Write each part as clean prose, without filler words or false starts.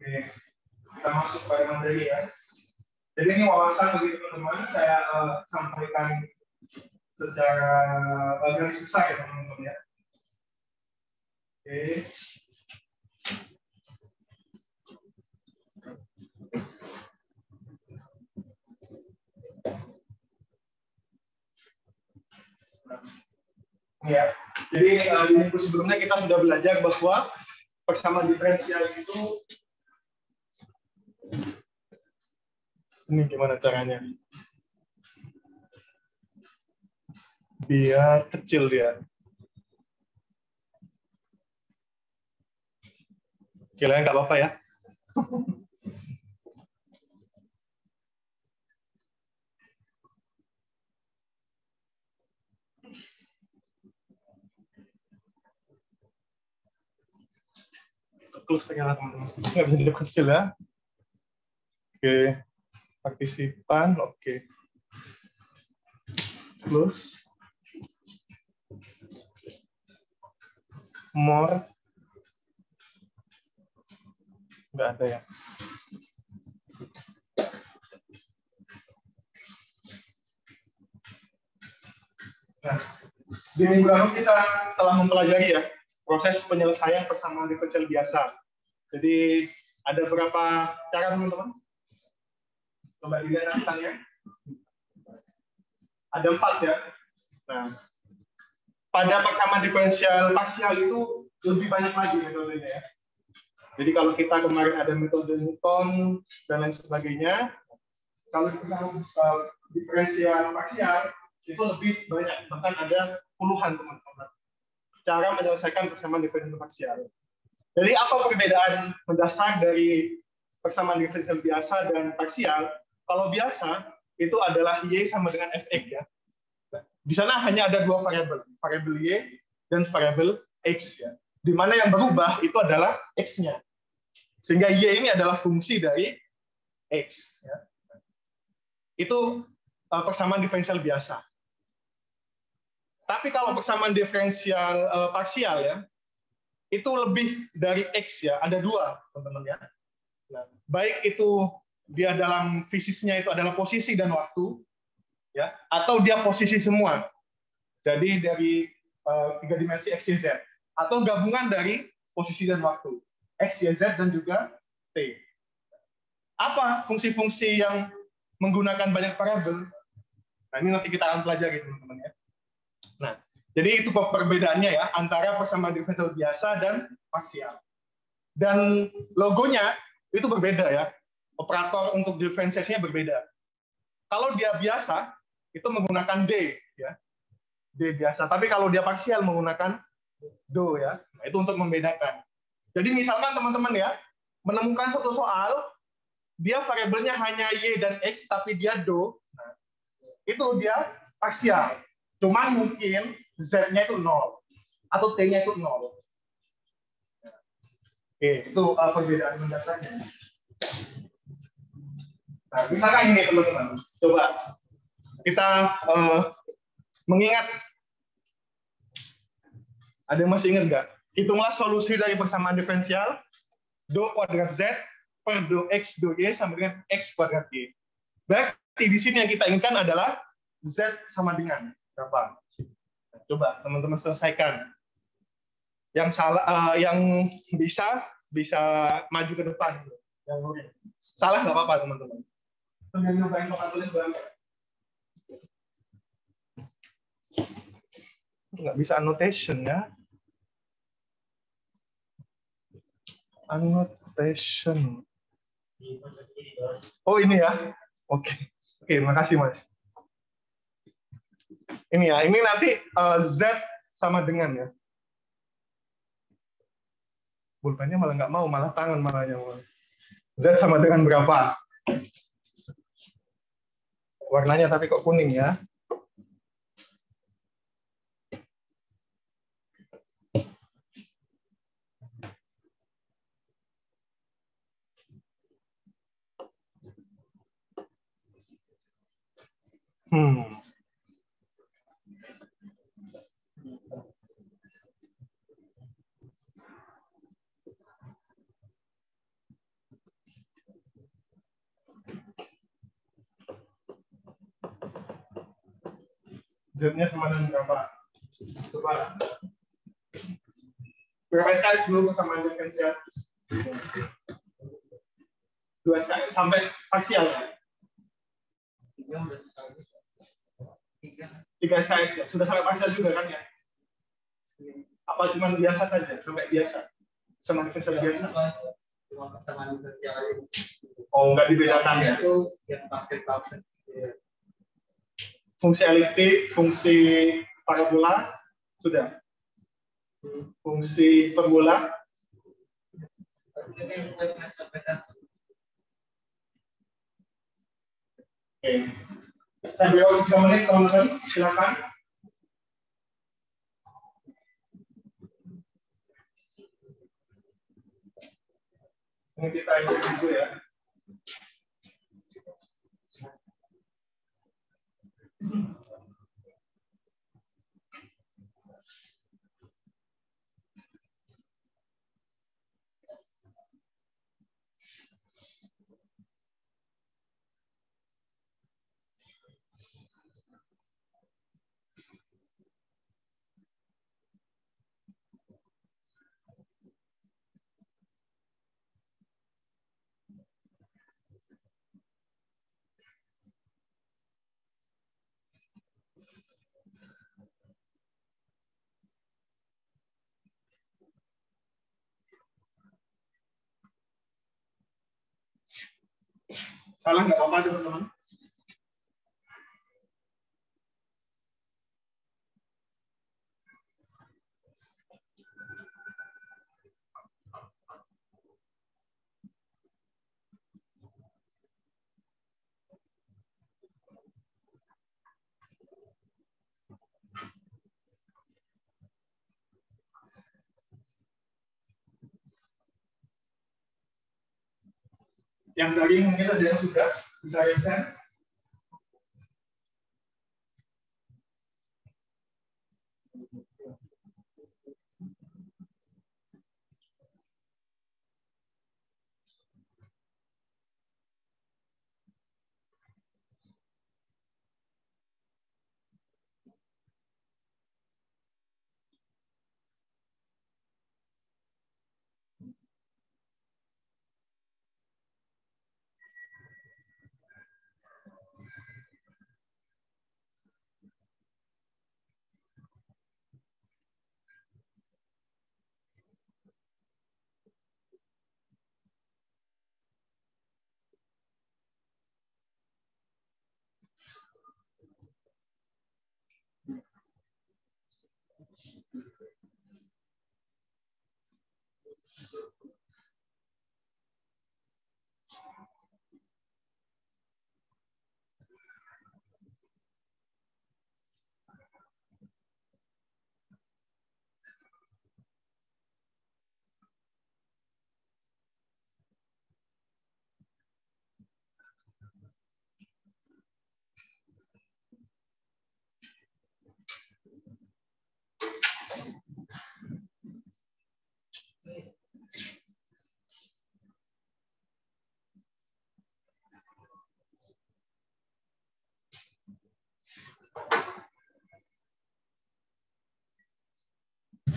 Oke, kita masuk pada materi ya. Jadi ini wawasan bagi teman-teman, saya sampaikan secara garis besar ya teman-teman ya. Oke. Ya, jadi di minggu sebelumnya kita sudah belajar bahwa persamaan diferensial itu ini gimana caranya? Biar kecil dia. Kira-kira nggak apa-apa ya? Close tengah teman-teman. Nggak bisa jadi kecil ya. Oke, partisipan, oke. Close. More. Nggak ada ya. Nah, di minggu lalu kita telah mempelajari ya proses penyelesaian persamaan diferensial biasa. Jadi ada beberapa cara teman-teman. Coba dilihat catatan. Ada 4 ya. Nah, pada persamaan diferensial parsial itu lebih banyak lagi metodenya ya. Jadi kalau kita kemarin ada metode Newton dan lain sebagainya, kalau di persamaan diferensial parsial itu lebih banyak, bahkan ada puluhan teman-teman cara menyelesaikan persamaan diferensial parsial. Jadi apa perbedaan mendasar dari persamaan diferensial biasa dan parsial? Kalau biasa itu adalah y sama dengan fx ya. Di sana hanya ada 2 variabel, variabel y dan variabel x ya. Di mana yang berubah itu adalah x-nya. Sehingga y ini adalah fungsi dari x ya. Itu persamaan diferensial biasa. Tapi kalau persamaan diferensial parsial ya, itu lebih dari x ya, ada 2 teman-teman ya. Nah, baik itu dia dalam fisiknya itu adalah posisi dan waktu ya, atau dia posisi semua. Jadi dari 3 dimensi x, y, z, atau gabungan dari posisi dan waktu x, y, z dan juga t. Apa fungsi-fungsi yang menggunakan banyak variabel? Nah, ini nanti kita akan pelajari teman-teman ya. Nah, jadi itu perbedaannya ya antara persamaan diferensial biasa dan parsial. Dan logonya itu berbeda ya. Operator untuk diferensiasinya berbeda. Kalau dia biasa itu menggunakan D ya. D biasa. Tapi kalau dia parsial menggunakan do ya. Nah, itu untuk membedakan. Jadi misalkan teman-teman ya menemukan satu soal dia variabelnya hanya y dan x tapi dia do. Nah, itu dia parsial. Cuman mungkin z-nya itu 0 atau t-nya itu 0. Oke, itu perbedaan mendasarnya. Nah, misalkan ini teman-teman, coba kita mengingat, ada yang masih ingat nggak? Hitunglah solusi dari persamaan diferensial do kuadrat z per do x do y sama dengan x kuadrat y. Berarti di sini yang kita inginkan adalah z sama dengan berapa? Coba teman-teman selesaikan. Yang salah, yang bisa maju ke depan. Yang salah nggak apa-apa teman-teman. Nyobain papan tulis bareng. Nggak bisa annotation ya. Annotation. Oh ini ya. Oke, makasih Mas. Ini ya, ini nanti z sama dengan ya. Pulpennya malah nggak mau, malah tangan malahnya. Z sama dengan berapa? Warnanya tapi kok kuning ya. Z-nya sama dengan berapa? Coba. Berapa SKS dulu kesamaan diferensial? 2 SKS sampai parsial ya? 3 SKS ya? Sudah sampai parsial juga kan ya? Apa cuma biasa saja? Sampai biasa? Sama diferensial biasa? Oh, nggak dibedakan ya? Fungsi eliptik, fungsi parabola, sudah. Fungsi perbola. Oke. Saya beri waktu 3 menit, teman-teman. Silakan. Ini kita interview ya. Salah nggak apa-apa teman-teman. Yang tadi mungkin ada yang sudah bisa share.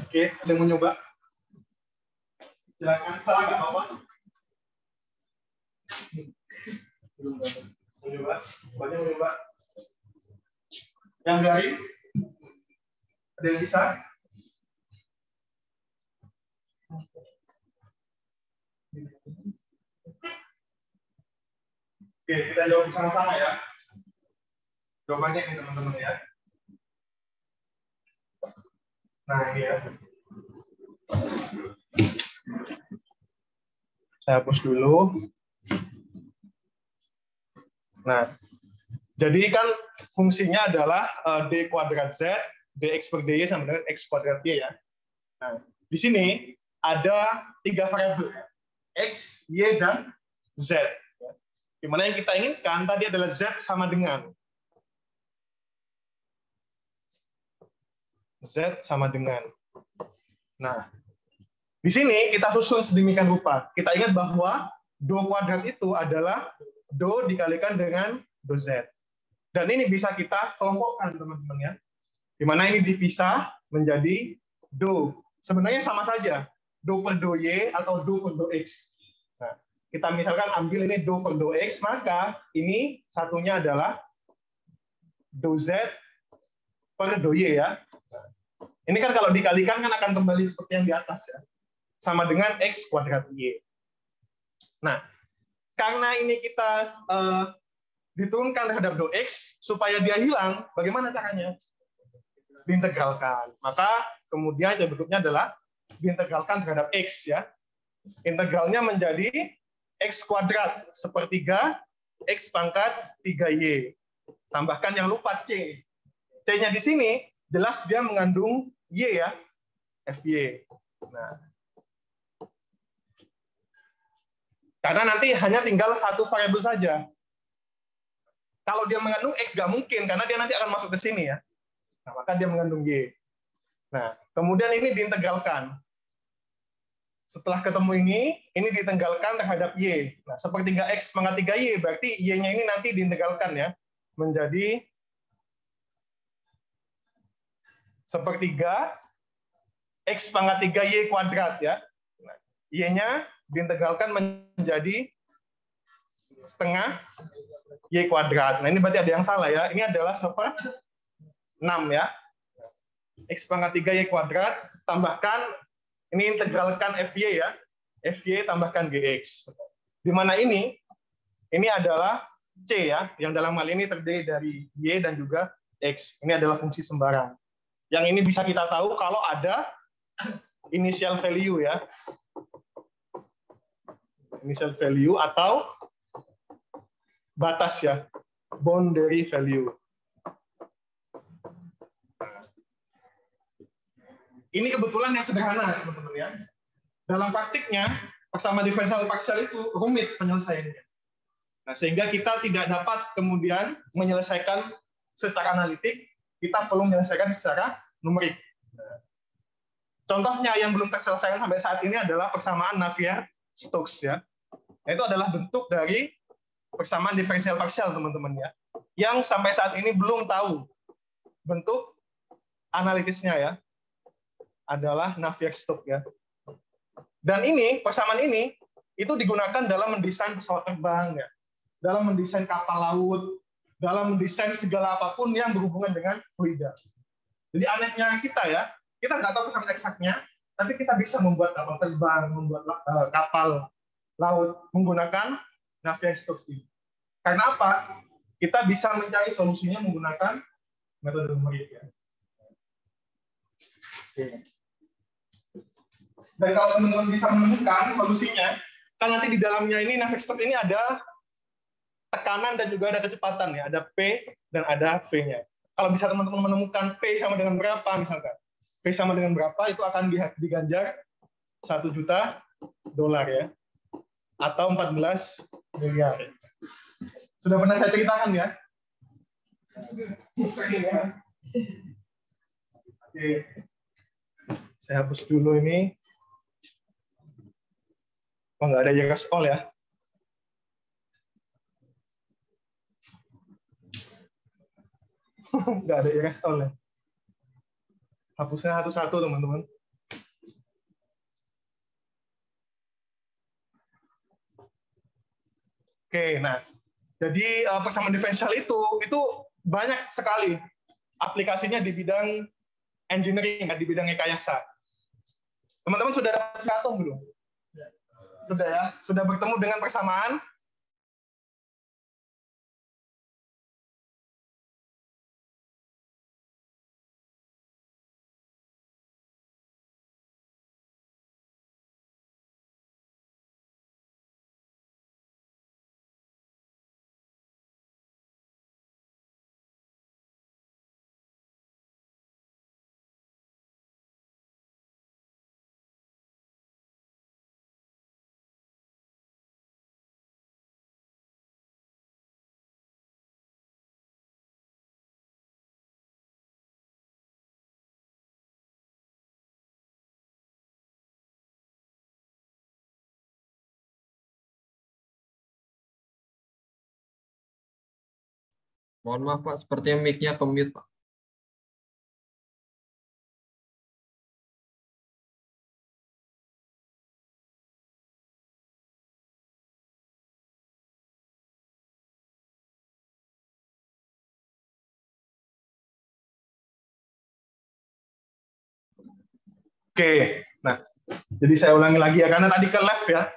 Oke, ada yang mau nyoba? Silakan, salah nggak apa-apa. Mau nyoba? Banyak mau nyoba? Yang lain? Ada yang bisa? Oke, kita jawab bersama-sama ya. Jawabannya ini teman-teman ya. Nah, ini ya. Saya hapus dulu. Nah, jadi kan fungsinya adalah D kuadrat Z, dx per dy sama dengan x kuadrat y ya. Nah, di sini ada 3 variabel, x, y, dan z. Dimana yang kita inginkan tadi adalah z sama dengan. Z sama dengan. Nah, di sini kita susun sedemikian rupa. Kita ingat bahwa do kuadrat itu adalah do dikalikan dengan do z. Dan ini bisa kita kelompokkan, teman-teman ya. Di mana ini dipisah menjadi do. Sebenarnya sama saja, do per do y atau do per do x. Nah, kita misalkan ambil ini do per do x, maka ini satunya adalah do z per do y ya. Ini kan kalau dikalikan kan akan kembali seperti yang di atas ya. Sama dengan x kuadrat y. Nah, karena ini kita diturunkan terhadap do x, supaya dia hilang, bagaimana caranya? Diintegralkan. Maka kemudian yang berikutnya adalah diintegralkan terhadap x ya. Integralnya menjadi x kuadrat sepertiga x pangkat 3y. Tambahkan yang lupa c. C-nya di sini jelas dia mengandung y ya, fy. Nah, karena nanti hanya tinggal satu variabel saja. Kalau dia mengandung x nggak mungkin karena dia nanti akan masuk ke sini ya. Nah, maka dia mengandung y. Nah, kemudian ini diintegralkan. Setelah ketemu ini diintegralkan terhadap y. Nah, sepertiga x pangkat 3y, berarti y-nya ini nanti diintegralkan ya, menjadi sepertiga x pangkat 3y kuadrat ya. Nah, y-nya diintegralkan menjadi setengah y kuadrat. Nah, ini berarti ada yang salah ya. Ini adalah 6 ya. X pangkat 3y kuadrat, tambahkan, ini integralkan fy ya. Fy tambahkan gx. Di mana ini adalah c ya, yang dalam hal ini terdiri dari y dan juga x. Ini adalah fungsi sembarang. Yang ini bisa kita tahu kalau ada initial value ya. Initial value atau batas ya, boundary value. Ini kebetulan yang sederhana, teman-teman ya. Dalam praktiknya, persamaan diferensial parsial itu rumit penyelesaiannya. Nah, sehingga kita tidak dapat kemudian menyelesaikan secara analitik, kita perlu menyelesaikan secara numerik. Contohnya yang belum terselesaikan sampai saat ini adalah persamaan Navier-Stokes ya. Nah, itu adalah bentuk dari persamaan diferensial parsial, teman-teman ya. Yang sampai saat ini belum tahu bentuk analitisnya ya. Adalah Navier-Stokes ya. Dan ini persamaan ini itu digunakan dalam mendesain pesawat terbang ya, dalam mendesain kapal laut, dalam mendesain segala apapun yang berhubungan dengan fluida. Jadi anehnya kita ya, kita nggak tahu persamaan eksaknya, tapi kita bisa membuat kapal terbang, membuat kapal laut menggunakan Navier-Stokes ini. Karena apa? Kita bisa mencari solusinya menggunakan metode numerik ya. Oke. Dan kalau teman-teman bisa menemukan solusinya, kan nanti di dalamnya ini Navier-Stokes ini ada tekanan dan juga ada kecepatan ya, ada P dan ada V-nya. Kalau bisa teman-teman menemukan P sama dengan berapa misalkan, P sama dengan berapa itu akan diganjar 1 juta dolar ya, atau 14 miliar. Sudah pernah saya ceritakan ya? Oke. Saya hapus dulu ini. Oh, nggak ada Years All ya? Nggak ada Years All ya? Hapusnya satu-satu, teman-teman. Oke, nah, jadi persamaan diferensial itu banyak sekali aplikasinya di bidang engineering, di bidang rekayasa. Teman-teman sudah dapat atom belum? Sudah ya? Sudah bertemu dengan persamaan? Mohon maaf Pak, sepertinya mic-nya ke-mute Pak. Oke, nah, jadi saya ulangi lagi ya, karena tadi ke left ya.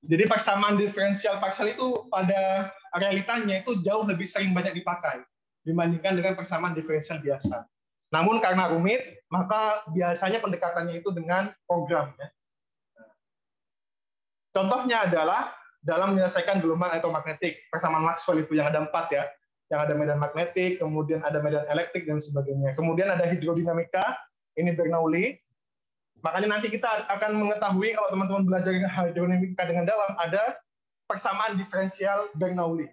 Jadi persamaan diferensial parsial itu pada realitanya itu jauh lebih sering banyak dipakai dibandingkan dengan persamaan diferensial biasa. Namun karena rumit, maka biasanya pendekatannya itu dengan program. Ya. Contohnya adalah dalam menyelesaikan gelombang elektromagnetik, persamaan Maxwell itu yang ada 4 ya. Yang ada medan magnetik, kemudian ada medan elektrik, dan sebagainya. Kemudian ada hidrodinamika, ini Bernoulli. Makanya nanti kita akan mengetahui kalau teman-teman belajar hidrodinamika dengan dalam, ada persamaan diferensial Bernoulli.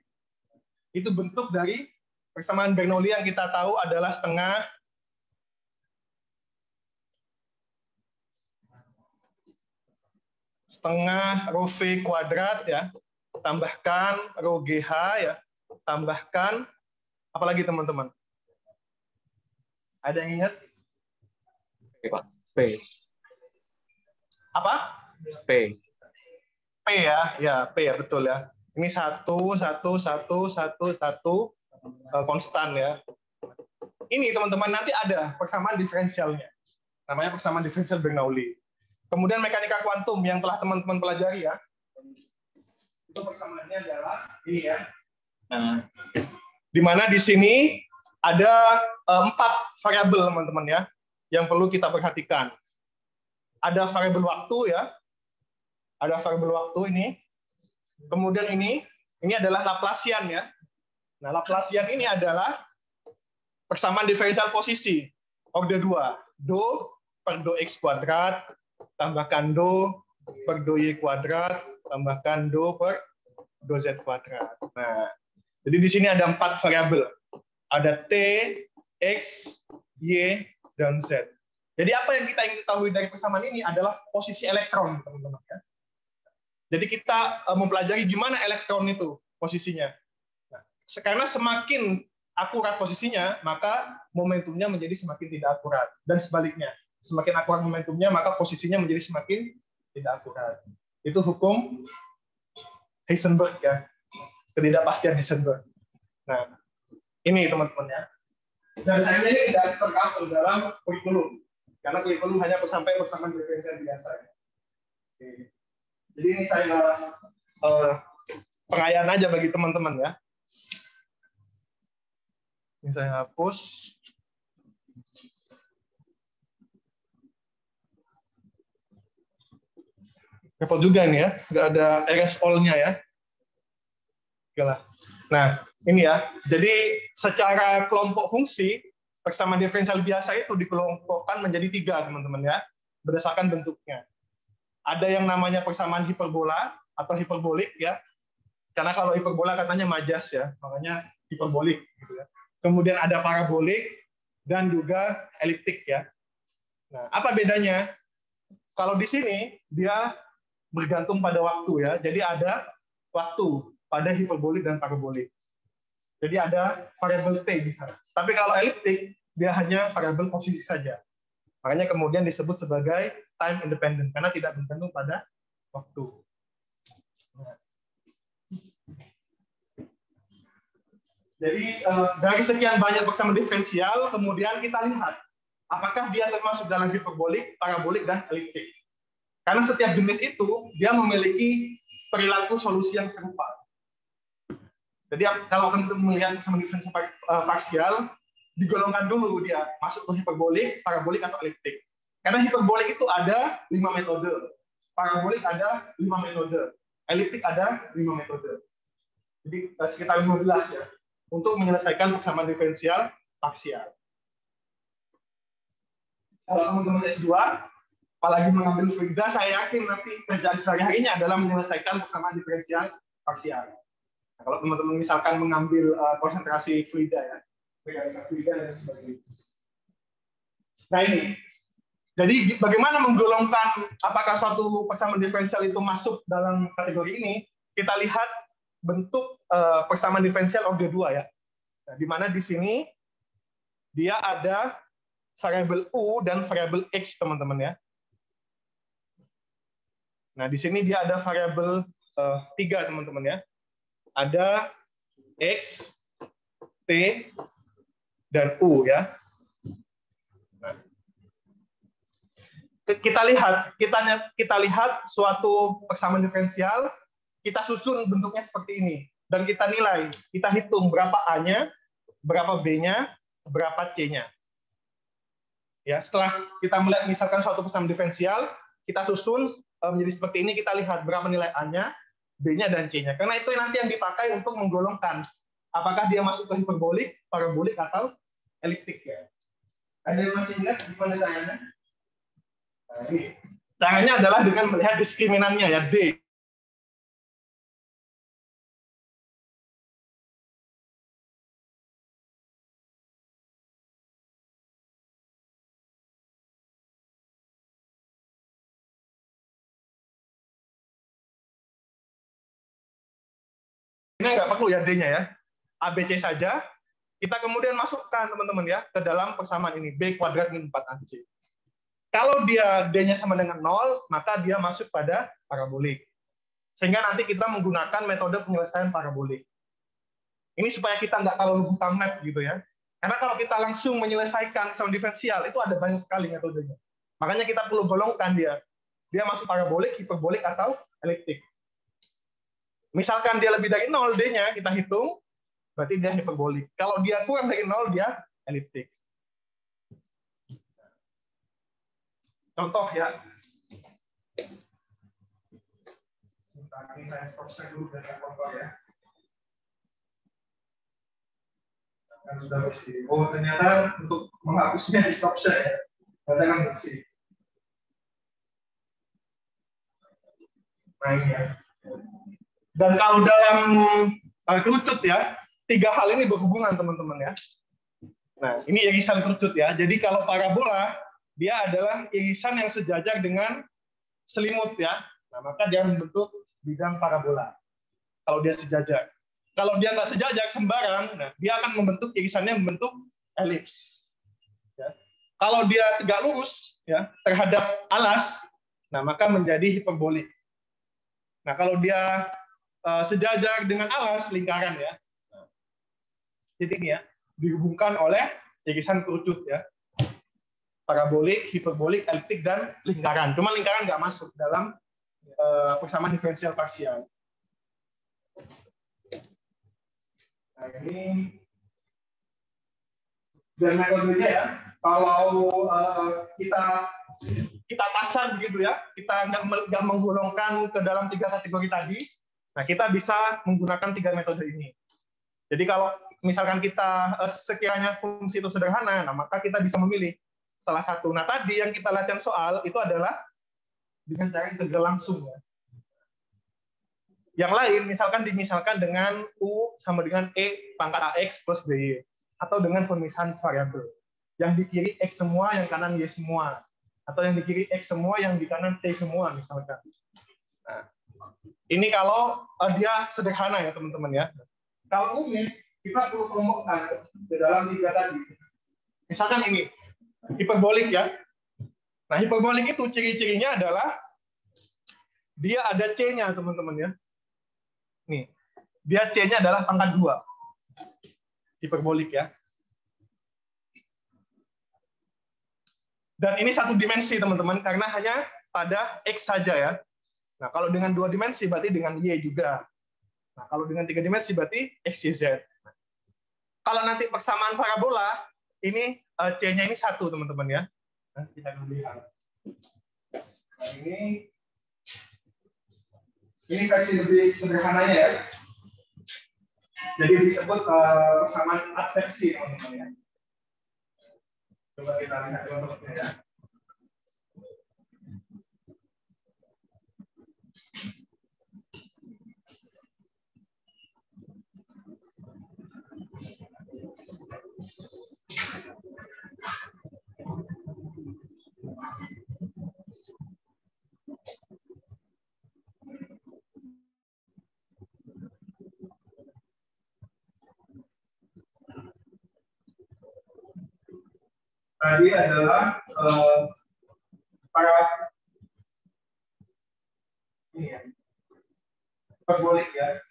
Itu bentuk dari persamaan Bernoulli yang kita tahu adalah setengah rho V kuadrat ya, tambahkan rho GH ya, tambahkan apalagi teman-teman? Ada yang ingat? P. Apa? P. P ya P ya betul ya. Ini 1, 1, 1, 1, 1 konstan ya. Ini teman-teman nanti ada persamaan diferensialnya. Namanya persamaan diferensial Bernoulli. Kemudian mekanika kuantum yang telah teman-teman pelajari ya. Itu persamaannya adalah ini ya. Nah, di mana di sini ada 4 variabel teman-teman ya yang perlu kita perhatikan. Ada variabel waktu ya. Ada variabel waktu ini. Kemudian ini adalah Laplacian ya. Nah, Laplacian ini adalah persamaan diferensial posisi orde 2. Do per do x kuadrat tambahkan do per do y kuadrat tambahkan do per do z kuadrat. Nah, jadi di sini ada 4 variabel. Ada t, x, y, dan z. Jadi apa yang kita ingin ketahui dari persamaan ini adalah posisi elektron, teman-teman ya. Jadi kita mempelajari gimana elektron itu posisinya. Nah, karena semakin akurat posisinya, maka momentumnya menjadi semakin tidak akurat. Dan sebaliknya, semakin akurat momentumnya, maka posisinya menjadi semakin tidak akurat. Itu hukum Heisenberg ya, ketidakpastian Heisenberg. Nah, ini teman-teman ya. Dan sayangnya ini tidak termasuk dalam kurikulum, karena kurikulum hanya sampai persamaan diferensial biasa. Oke. Jadi ini saya pengayaan aja bagi teman-teman ya. Ini saya hapus. Repot juga ini ya, nggak ada erase all-nya ya. Oke lah. Nah, ini ya. Jadi secara kelompok fungsi, persamaan diferensial biasa itu dikelompokkan menjadi 3, teman-teman ya, berdasarkan bentuknya. Ada yang namanya persamaan hiperbola atau hiperbolik ya. Karena kalau hiperbola katanya majas ya, makanya hiperbolik gitu ya. Kemudian ada parabolik dan juga eliptik ya. Nah, apa bedanya? Kalau di sini dia bergantung pada waktu ya. Jadi ada waktu pada hiperbolik dan parabolik. Jadi ada variabel t di sana. Tapi kalau eliptik dia hanya variabel posisi saja. Makanya kemudian disebut sebagai time independent karena tidak bergantung pada waktu. Jadi dari sekian banyak persamaan diferensial, kemudian kita lihat apakah dia termasuk dalam hiperbolik, parabolik, dan eliptik. Karena setiap jenis itu dia memiliki perilaku solusi yang serupa. Jadi kalau teman-teman melihat persamaan diferensial parsial, digolongkan dulu dia masuk ke hiperbolik, parabolik, atau eliptik. Karena hiperbolik itu ada 5 metode, parabolik ada 5 metode, eliptik ada 5 metode. Jadi sekitar 15 ya untuk menyelesaikan persamaan diferensial parsial. Kalau teman-teman S2, apalagi mengambil fluida, saya yakin nanti kerjaan sehari-harinya adalah menyelesaikan persamaan diferensial parsial. Nah, kalau teman-teman misalkan mengambil konsentrasi fluida ya, fluida dan sebagainya. Nah ini, jadi bagaimana menggolongkan apakah suatu persamaan diferensial itu masuk dalam kategori ini? Kita lihat bentuk persamaan diferensial orde 2 ya. Nah, di mana di sini dia ada variabel U dan variabel X, teman-teman ya. Nah, di sini dia ada variabel 3, teman-teman ya. Ada X, T, dan U ya. Nah. kita lihat suatu persamaan diferensial, kita susun bentuknya seperti ini dan kita nilai, kita hitung berapa A-nya, berapa B-nya, berapa C-nya. Ya, setelah kita melihat misalkan suatu persamaan diferensial, kita susun menjadi seperti ini, kita lihat berapa nilai A-nya, B-nya, dan C-nya. Karena itu nanti yang dipakai untuk menggolongkan apakah dia masuk ke hiperbolik, parabolik, atau eliptik. Ya. Ada yang masih ingat gimana caranya? Nah, ini. Caranya adalah dengan melihat diskriminannya, ya, D. Ini nggak perlu ya D-nya ya. ABC saja. Kita kemudian masukkan teman-teman ya ke dalam persamaan ini. B kuadrat min 4AC. Kalau dia D-nya sama dengan 0, maka dia masuk pada parabolik. Sehingga nanti kita menggunakan metode penyelesaian parabolik. Ini supaya kita nggak terlalu buta map gitu ya. Karena kalau kita langsung menyelesaikan persamaan diferensial, itu ada banyak sekali metodenya. Makanya kita perlu golongkan dia. Dia masuk parabolik, hiperbolik, atau eliptik. Misalkan dia lebih dari 0 D-nya, kita hitung, berarti dia hiperbolik. Kalau dia kurang dari 0, dia eliptik. Contoh ya. Sebentar, ini saya stop share dulu dengan contoh ya. Kan sudah bersih. Oh, ternyata untuk menghapusnya di stop share ya. Ternyata kan bersih. Nah, ini ya. Dan kalau dalam kerucut ya, 3 hal ini berhubungan teman-teman ya. Nah, ini irisan kerucut ya. Jadi kalau parabola, dia adalah irisan yang sejajar dengan selimut ya. Nah, maka dia membentuk bidang parabola. Kalau dia sejajar. Kalau dia nggak sejajar sembarang, nah, dia akan membentuk irisannya membentuk elips. Ya. Kalau dia tegak lurus ya terhadap alas, nah maka menjadi hiperbolik. Nah, kalau dia sejajar dengan alas lingkaran ya. Titik ini ya, dihubungkan oleh irisan kerucut ya. Parabolik, hiperbolik, eliptik, dan lingkaran. Cuma lingkaran nggak masuk dalam persamaan diferensial parsial. Nah, ini dan metodenya ya, kalau kita pasang begitu ya, kita nggak menggolongkan ke dalam 3 kategori tadi, nah kita bisa menggunakan 3 metode ini. Jadi kalau misalkan kita sekiranya fungsi itu sederhana, nah maka kita bisa memilih salah satu. Nah tadi yang kita latihan soal itu adalah dengan cara integral langsung. Ya. Yang lain misalkan dengan U sama dengan E pangkat AX plus BY. Atau dengan pemisahan variabel. Yang di kiri X semua, yang kanan Y semua. Atau yang di kiri X semua, yang di kanan T semua misalkan. Nah, ini kalau dia sederhana ya teman-teman ya. Kalau umum, kita perlu kelompokkan ke dalam 3 tadi. Misalkan ini, hiperbolik ya. Nah, hiperbolik itu ciri-cirinya adalah dia ada C-nya teman-teman ya. Nih, dia C-nya adalah pangkat 2. Hiperbolik ya. Dan ini 1 dimensi teman-teman, karena hanya pada X saja ya. Nah, kalau dengan 2 dimensi berarti dengan Y juga. Nah, kalau dengan 3 dimensi berarti X, Y, Z. Kalau nanti persamaan parabola, ini C-nya ini 1 teman-teman ya. Nah, kita lihat. Nah, ini versi lebih sederhananya ya. Jadi disebut persamaan adveksi teman-teman ya. Coba kita lihat contohnya ya. Tadi adalah para ini ya, hiperbolik ya.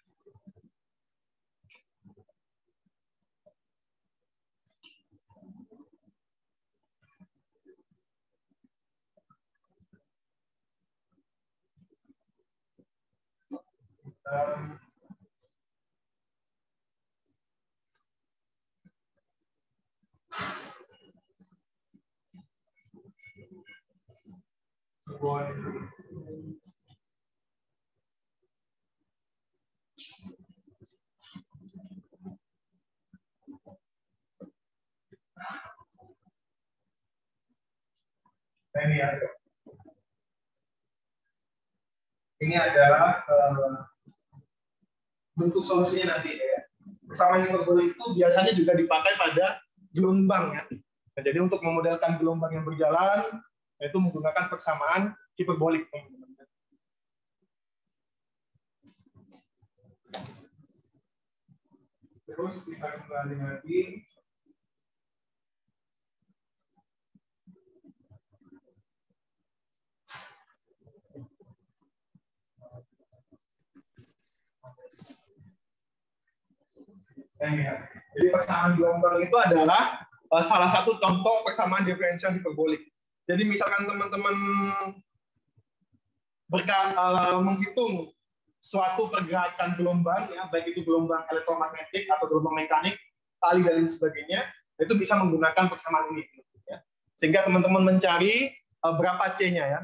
Ini adalah bentuk solusinya nanti ya. Persamaan hiperbola itu biasanya juga dipakai pada gelombang ya. Nah, jadi untuk memodelkan gelombang yang berjalan, yaitu menggunakan persamaan hiperbolik. Terus kita kembali lagi. Jadi persamaan gelombang itu adalah salah satu contoh persamaan diferensial hiperbolik. Jadi misalkan teman-teman menghitung suatu pergerakan gelombang, ya, baik itu gelombang elektromagnetik atau gelombang mekanik, tali dan lain sebagainya, itu bisa menggunakan persamaan ini. Ya. Sehingga teman-teman mencari berapa C-nya ya.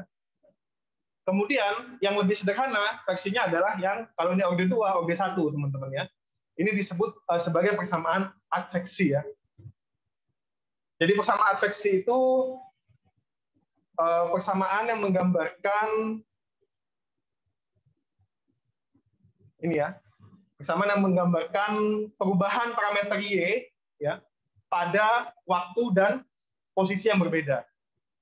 Kemudian yang lebih sederhana versinya adalah yang kalau ini order 2, order 1 teman-teman ya. Ini disebut sebagai persamaan adveksi ya. Jadi persamaan adveksi itu persamaan yang menggambarkan ini ya. Persamaan yang menggambarkan perubahan parameter Y ya pada waktu dan posisi yang berbeda.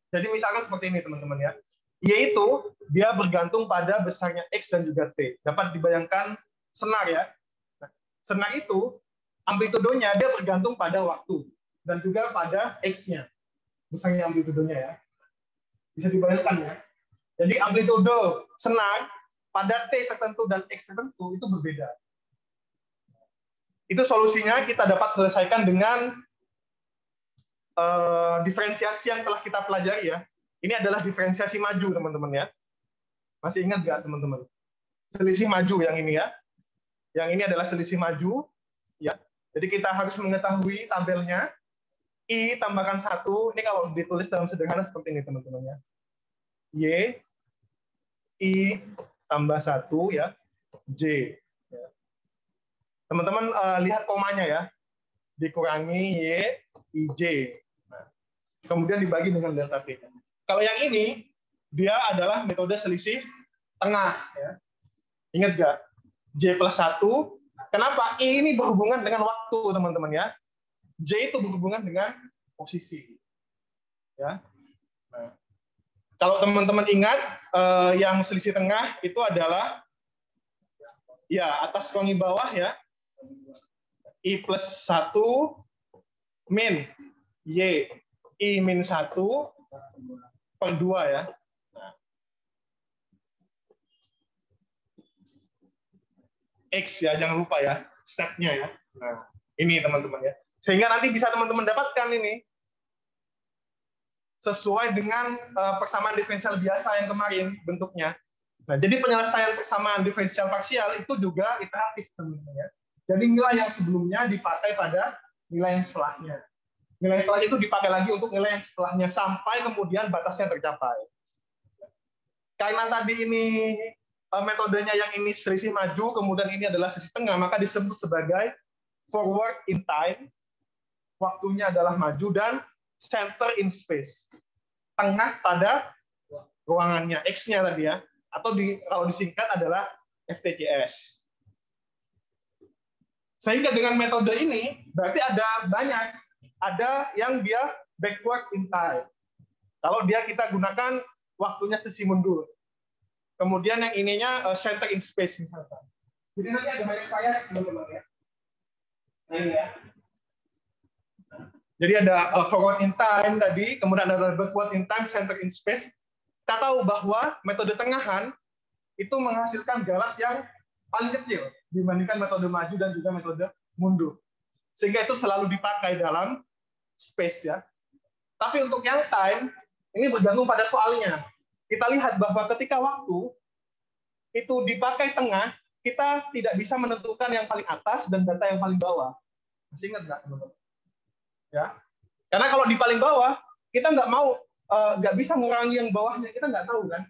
Jadi misalkan seperti ini teman-teman ya. Y itu dia bergantung pada besarnya X dan juga T. Dapat dibayangkan senar ya. Senar itu amplitudonya dia bergantung pada waktu dan juga pada X-nya, besarnya amplitudonya ya. Bisa dibayangkan ya. Jadi amplitudo senar pada T tertentu dan X tertentu itu berbeda. Itu solusinya kita dapat selesaikan dengan diferensiasi yang telah kita pelajari ya. Ini adalah diferensiasi maju teman-teman ya. Masih ingat nggak teman-teman? Selisih maju yang ini ya. Yang ini adalah selisih maju, ya. Jadi kita harus mengetahui tabelnya. I tambahkan 1, ini kalau ditulis dalam sederhana seperti ini teman-teman ya. Y, I tambah 1 ya, J. Teman-teman lihat komanya ya. Dikurangi Y, IJ. Nah, kemudian dibagi dengan delta T. Kalau yang ini, dia adalah metode selisih tengah. Ya. Ingat nggak? J plus 1, kenapa? I ini berhubungan dengan waktu, teman-teman ya. J itu berhubungan dengan posisi. Ya. Nah, kalau teman-teman ingat, yang selisih tengah itu adalah ya atas kurangi bawah ya. I plus 1 min Y. I min 1 per 2 ya. X ya, jangan lupa ya, step-nya ya. Nah, ini teman-teman ya. Sehingga nanti bisa teman-teman dapatkan ini sesuai dengan persamaan diferensial biasa yang kemarin bentuknya. Nah, jadi penyelesaian persamaan diferensial parsial itu juga iteratif teman-teman ya. Jadi nilai yang sebelumnya dipakai pada nilai yang setelahnya. Nilai yang setelahnya itu dipakai lagi untuk nilai yang setelahnya sampai kemudian batasnya tercapai. Karena tadi ini metodenya yang ini selisih maju, kemudian ini adalah selisih tengah, maka disebut sebagai forward in time, waktunya adalah maju, dan center in space, tengah pada ruangannya, X-nya tadi ya, atau kalau disingkat adalah FTCS. Sehingga dengan metode ini, berarti ada banyak, ada yang dia backward in time. Kalau dia kita gunakan waktunya sisi mundur. Kemudian yang ininya center in space misalkan. Jadi nanti ada banyak variasi teman-teman ya. Nah ini ya. Jadi ada forward in time tadi, kemudian ada backward in time, center in space. Kita tahu bahwa metode tengahan itu menghasilkan galak yang paling kecil dibandingkan metode maju dan juga metode mundur. Sehingga itu selalu dipakai dalam space ya. Tapi untuk yang time, ini bergantung pada soalnya. Kita lihat bahwa ketika waktu itu dipakai tengah, kita tidak bisa menentukan yang paling atas dan data yang paling bawah. Masih ingat nggak, teman-teman? Ya, karena kalau di paling bawah kita nggak bisa mengurangi yang bawahnya, kita nggak tahu kan.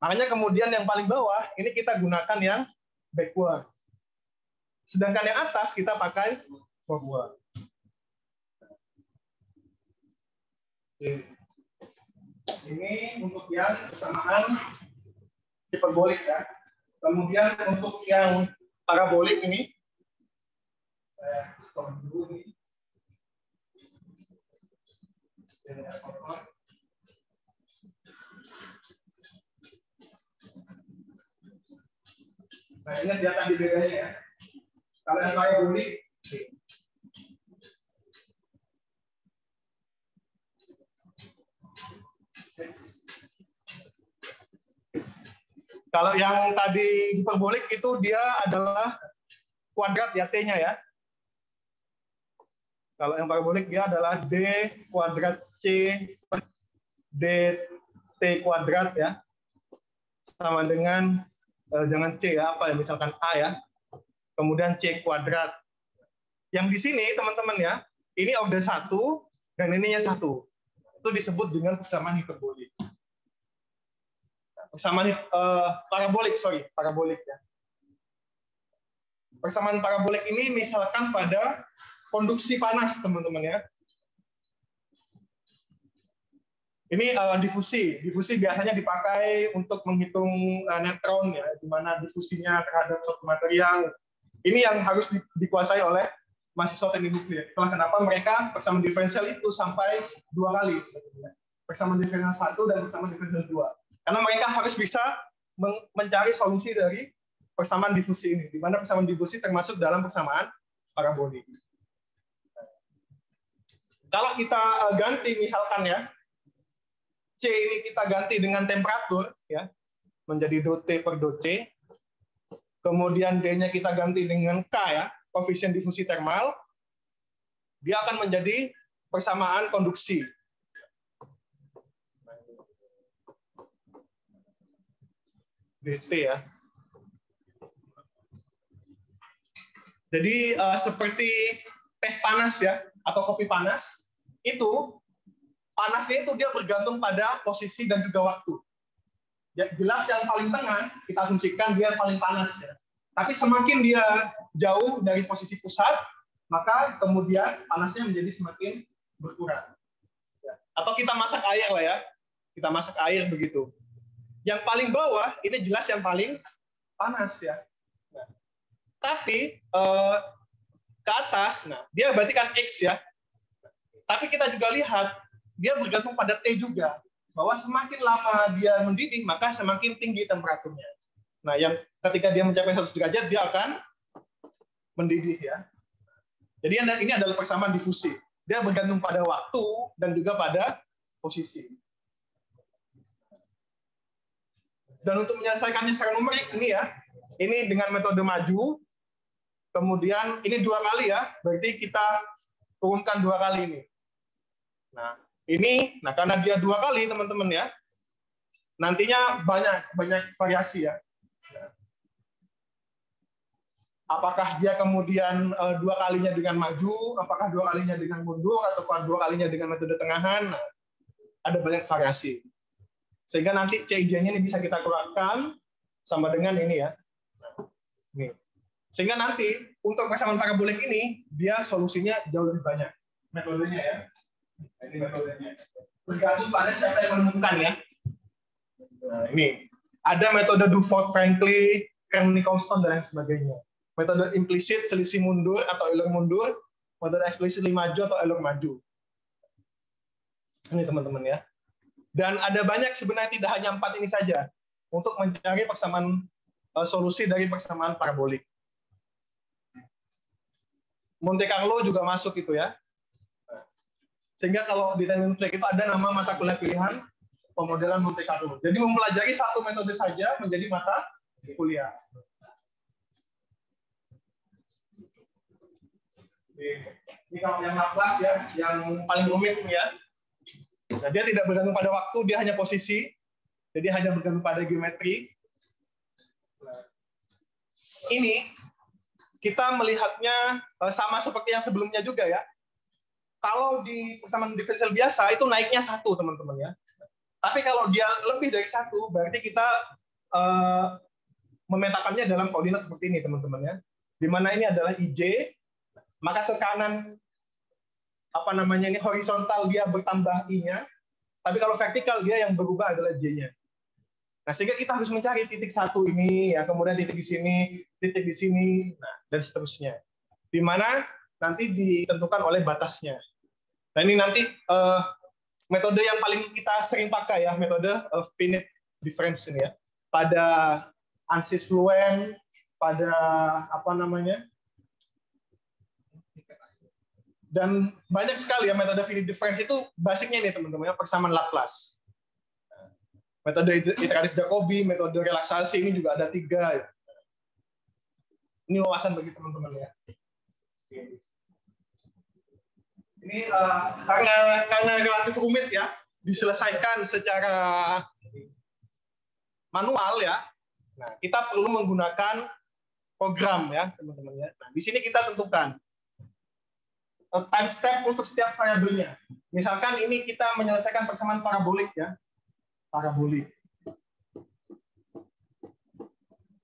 Makanya kemudian yang paling bawah ini kita gunakan yang backward. Sedangkan yang atas kita pakai forward. Ini untuk yang persamaan hiperbolik ya. Kemudian untuk yang parabolik ini, saya stop dulu nih. Nah, ingat ya tadi bedanya ya. Kalau yang parabolik, kalau yang tadi hiperbolik itu dia adalah kuadrat ya, T-nya ya. Kalau yang parabolik dia adalah D kuadrat C DT kuadrat ya. Sama dengan jangan C ya, apa ya, misalkan A ya. Kemudian C kuadrat. Yang di sini teman-teman ya, ini order 1 dan ininya 1. Itu disebut dengan persamaan hiperbolik. Persamaan parabolik ya. Persamaan parabolik ini misalkan pada konduksi panas, teman-teman ya. Ini difusi. Difusi biasanya dipakai untuk menghitung neutron ya, di mana difusinya terhadap suatu material. Ini yang harus dikuasai oleh mahasiswa teknik nuklir. Itulah kenapa mereka persamaan diferensial itu sampai 2 kali. Persamaan diferensial 1 dan persamaan diferensial 2. Karena mereka harus bisa mencari solusi dari persamaan difusi ini, di mana persamaan difusi termasuk dalam persamaan parabolik. Kalau kita ganti misalkan ya, C ini kita ganti dengan temperatur ya, menjadi dot T per dot C. Kemudian D-nya kita ganti dengan K ya, koefisien difusi termal. Dia akan menjadi persamaan konduksi. DT ya. Jadi seperti teh panas ya, atau kopi panas, itu panasnya itu dia bergantung pada posisi dan juga waktu. Ya, jelas yang paling tengah kita asumsikan dia paling panas ya. Tapi semakin dia jauh dari posisi pusat, maka kemudian panasnya menjadi semakin berkurang. Ya. Atau kita masak air lah ya, kita masak air begitu. Yang paling bawah ini jelas yang paling panas ya. Nah, tapi ke atas, nah dia berarti kan X ya. Tapi kita juga lihat dia bergantung pada T juga, bahwa semakin lama dia mendidih maka semakin tinggi temperaturnya. Nah, yang ketika dia mencapai 100 derajat dia akan mendidih ya. Jadi ini adalah persamaan difusi. Dia bergantung pada waktu dan juga pada posisi. Dan untuk menyelesaikannya secara numerik ini ya, ini dengan metode maju. Kemudian ini 2 kali ya, berarti kita turunkan 2 kali ini. Nah, ini, karena dia 2 kali teman-teman ya, nantinya banyak variasi ya. Apakah dia kemudian 2 kalinya dengan maju, apakah 2 kalinya dengan mundur, atau 2 kalinya dengan metode tengahan, nah, ada banyak variasi. Sehingga nanti CIJ-nya ini bisa kita keluarkan sama dengan ini ya. Nih. Sehingga nanti untuk persamaan parabolik ini, dia solusinya jauh lebih banyak. Metodenya ya. Ini metodenya. Tergantung pada siapa yang menemukan ya. Nah, ini. Ada metode Dufort-Frankly, Kern-Nicolson, dan lain sebagainya. Metode implisit, selisih mundur atau Euler mundur. Metode eksplisit maju atau Euler maju. Ini teman-teman ya. Dan ada banyak sebenarnya, tidak hanya 4 ini saja untuk mencari persamaan solusi dari persamaan parabolik. Monte Carlo juga masuk itu ya. Sehingga kalau di teknik nuklir itu ada nama mata kuliah pilihan pemodelan Monte Carlo. Jadi mempelajari satu metode saja menjadi mata kuliah. Ini kalau yang Laplace ya, yang paling rumit ini ya. Nah, dia tidak bergantung pada waktu, dia hanya posisi. Jadi hanya bergantung pada geometri. ini kita melihatnya sama seperti yang sebelumnya juga ya. Kalau di persamaan diferensial biasa itu naiknya 1, teman-teman ya. Tapi kalau dia lebih dari 1, berarti kita memetakannya dalam koordinat seperti ini, teman-teman ya. Di mana ini adalah IJ, maka ke kanan ini horizontal dia bertambah I-nya, tapi kalau vertikal dia yang berubah adalah J-nya. Nah, sehingga kita harus mencari titik 1 ini, ya, kemudian titik di sini, nah, dan seterusnya. Di mana nanti ditentukan oleh batasnya. Nah, ini nanti metode yang paling kita sering pakai ya, metode finite difference ini ya. Pada ANSYS Fluent, pada dan banyak sekali ya metode finite difference itu basicnya ini teman-teman, persamaan Laplace. Metode iteratif Jacobi, metode relaksasi ini juga ada 3 ya. Ini wawasan bagi teman-teman ya. Ini karena relatif rumit ya, diselesaikan secara manual ya. Nah, kita perlu menggunakan program ya, teman-teman ya. Nah, di sini kita tentukan time step untuk setiap variabelnya. Misalkan ini kita menyelesaikan persamaan parabolik ya. Parabolik.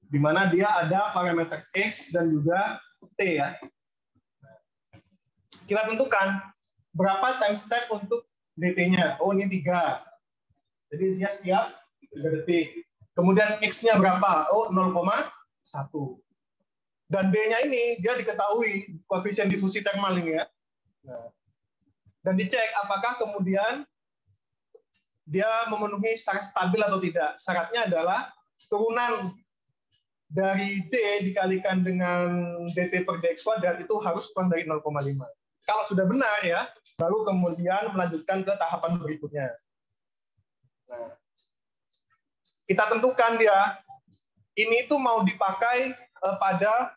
Di mana dia ada parameter X dan juga T ya. Kita tentukan berapa time step untuk dt-nya. Oh, ini 3. Jadi dia setiap 3 detik. Kemudian X-nya berapa? Oh, 0,1. Dan B-nya ini dia diketahui koefisien difusi termal ini ya. Nah, dan dicek apakah kemudian dia memenuhi syarat stabil atau tidak. Syaratnya adalah turunan dari D dikalikan dengan dt per dx kuadrat itu harus kurang dari 0,5. Kalau sudah benar ya, baru kemudian melanjutkan ke tahapan berikutnya. Nah, kita tentukan dia ini tuh mau dipakai pada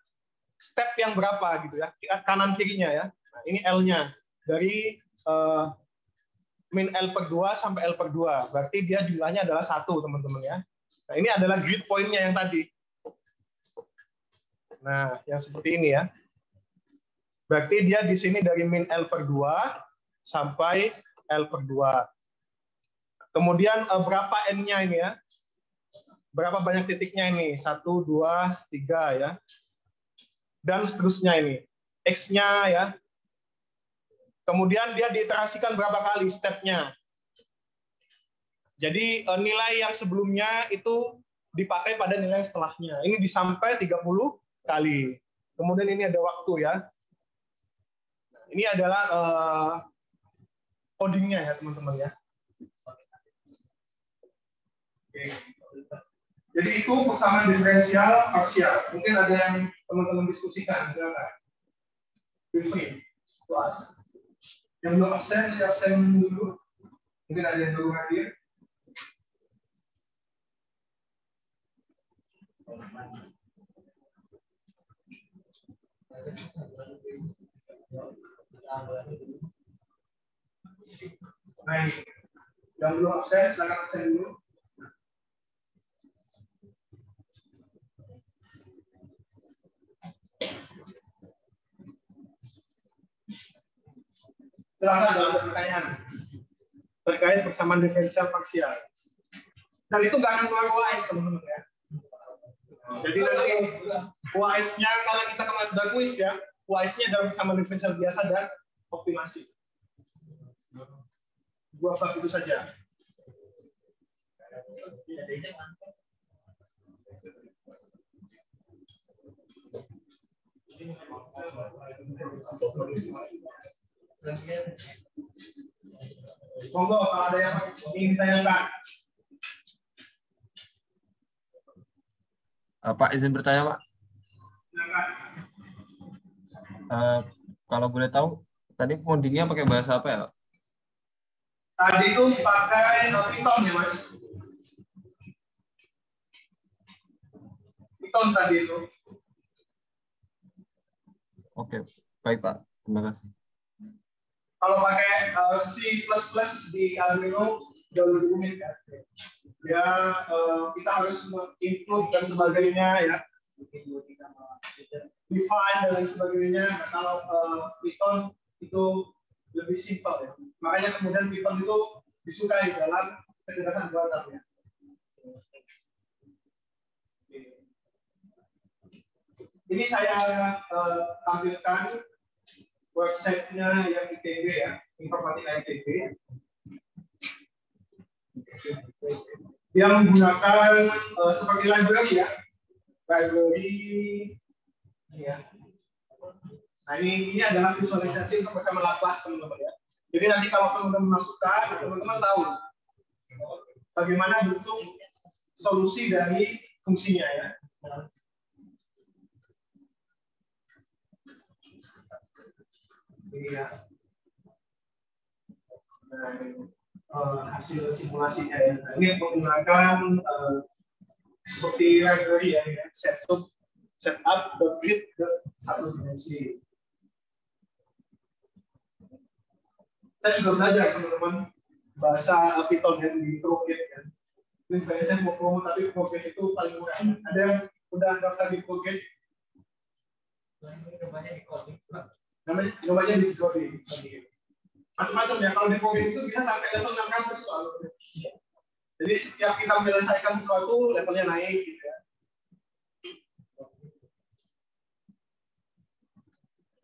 step yang berapa gitu ya, kanan kirinya ya. Nah, ini L-nya dari min L per 2 sampai L per 2. Berarti dia jumlahnya adalah 1, teman-teman ya. Nah, ini adalah grid point-nya yang tadi. Nah, yang seperti ini ya. Berarti dia di sini dari min L per 2 sampai L per 2. Kemudian berapa N-nya ini ya? Berapa banyak titiknya ini? 1, 2, 3 ya. Dan seterusnya ini. X-nya ya. Kemudian dia diiterasikan berapa kali step-nya. Jadi nilai yang sebelumnya itu dipakai pada nilai yang setelahnya. Ini disampai 30 kali. Kemudian ini ada waktu ya. Ini adalah codingnya ya teman-teman ya. Oke. Jadi itu persamaan diferensial parsial. Mungkin ada yang teman-teman diskusikan, silakan. Briefing, kelas. Yang belum absen dulu. Mungkin ada yang belum hadir. Nah, yang belum absen, silakan absen dulu. Silakan kalau ada pertanyaan terkait persamaan diferensial parsial. Dan itu nggak akan keluar UAS, teman-teman ya. Jadi nanti UAS-nya kalau kita kemarin sudah kuis ya, UAS-nya dalam persamaan diferensial biasa dan optimasi. 2 bab itu saja. Monggo kalau ada yang ingin ditanyakan. Pak izin bertanya Pak. Silakan. Kalau boleh tahu tadi codingnya pakai bahasa apa ya? Tadi itu pakai Python ya Mas. Python tadi itu. Oke, baik Pak. Terima kasih. Kalau pakai C++ di Arduino jauh lebih rumit ya. Ya kita harus include dan sebagainya ya. define dan lain sebagainya. Nah, kalau Python itu lebih simpel ya. Makanya kemudian Python itu disukai dalam kecerdasan buatan ya. Ini saya tampilkan websitenya yang ITB ya, Informatika ITB, yang menggunakan seperti library ya, library ini ya. Nah ini adalah visualisasi untuk bersama kelas teman-teman ya. Jadi nanti kalau teman-teman masukkan, teman-teman tahu bagaimana bentuk solusi dari fungsinya ya. Ini ya. Hasil simulasinya ya. Nah, ini menggunakan seperti library ya, setup.grid satu dimensi. Saya juga belajar teman-teman bahasa Python yang di ProGate kan. Ini sebenarnya saya mau promo tapi ProGate itu paling murah. Ada yang udah daftar di ProGate? Namanya di coding. Macam-macam ya, kalau di ProGate itu bisa sampai level 600 soalnya. Jadi setiap kita menyelesaikan sesuatu levelnya naik gitu ya.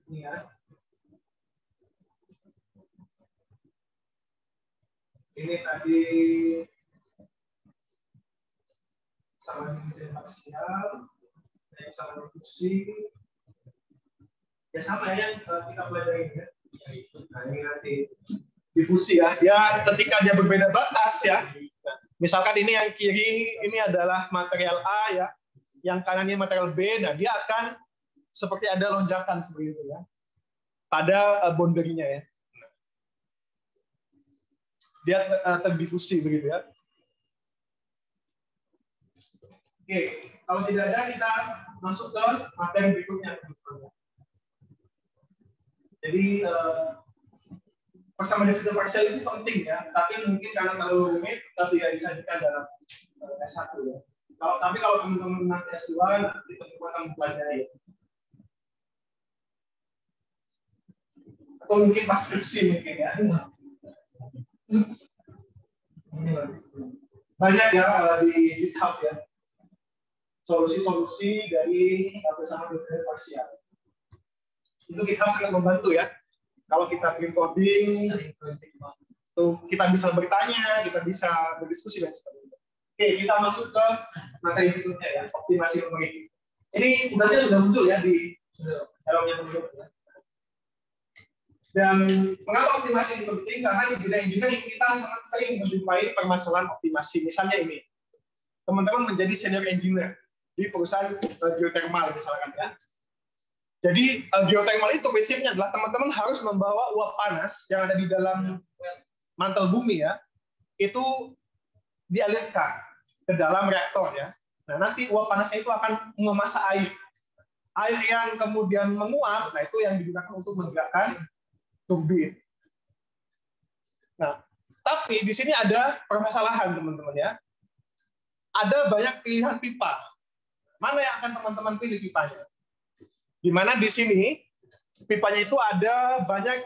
Ini ya. Ini tadi sama division parsial, sama difusi. Ya sama ya yang kita pelajari ya. Nah ini nanti difusi ya. Ya ketika dia berbeda batas ya. Nah, misalkan ini yang kiri ini adalah material A ya, yang kanannya material B. Nah dia akan seperti ada lonjakan seperti itu ya. Pada boundary-nya ya. Dia terdifusi begitu ya. Oke, kalau tidak ada kita masuk ke materi berikutnya. Jadi persamaan division parsial itu penting ya, tapi mungkin karena terlalu rumit kita tidak disajikan dalam S1 ya. Tapi kalau teman-teman nanti S2 nanti teman-teman akan mempelajari. Atau mungkin pas skripsi mungkin ya. Banyak ya di GitHub ya. Solusi-solusi dari persamaan division parsial. Itu GitHub sangat membantu ya. Kalau kita bikin coding, itu kita bisa bertanya, kita bisa berdiskusi dan sebagainya. Oke, kita masuk ke materi berikutnya ya, optimasi memori. Ini tugasnya sudah muncul ya di dalamnya muncul. Dan mengapa optimasi ini penting? Karena di bidang engineering kita sangat sering menjumpai permasalahan optimasi. Misalnya ini, teman-teman menjadi senior engineer di perusahaan geothermal misalkan ya. Jadi geothermal itu prinsipnya adalah teman-teman harus membawa uap panas yang ada di dalam mantel bumi ya, itu dialirkan ke dalam reaktor ya. Nah nanti uap panasnya itu akan memasak air. Air yang kemudian menguap, nah itu yang digunakan untuk menggerakkan turbin. Nah, tapi di sini ada permasalahan teman-teman ya. Ada banyak pilihan pipa. Mana yang akan teman-teman pilih pipanya? Di mana di sini pipanya itu ada banyak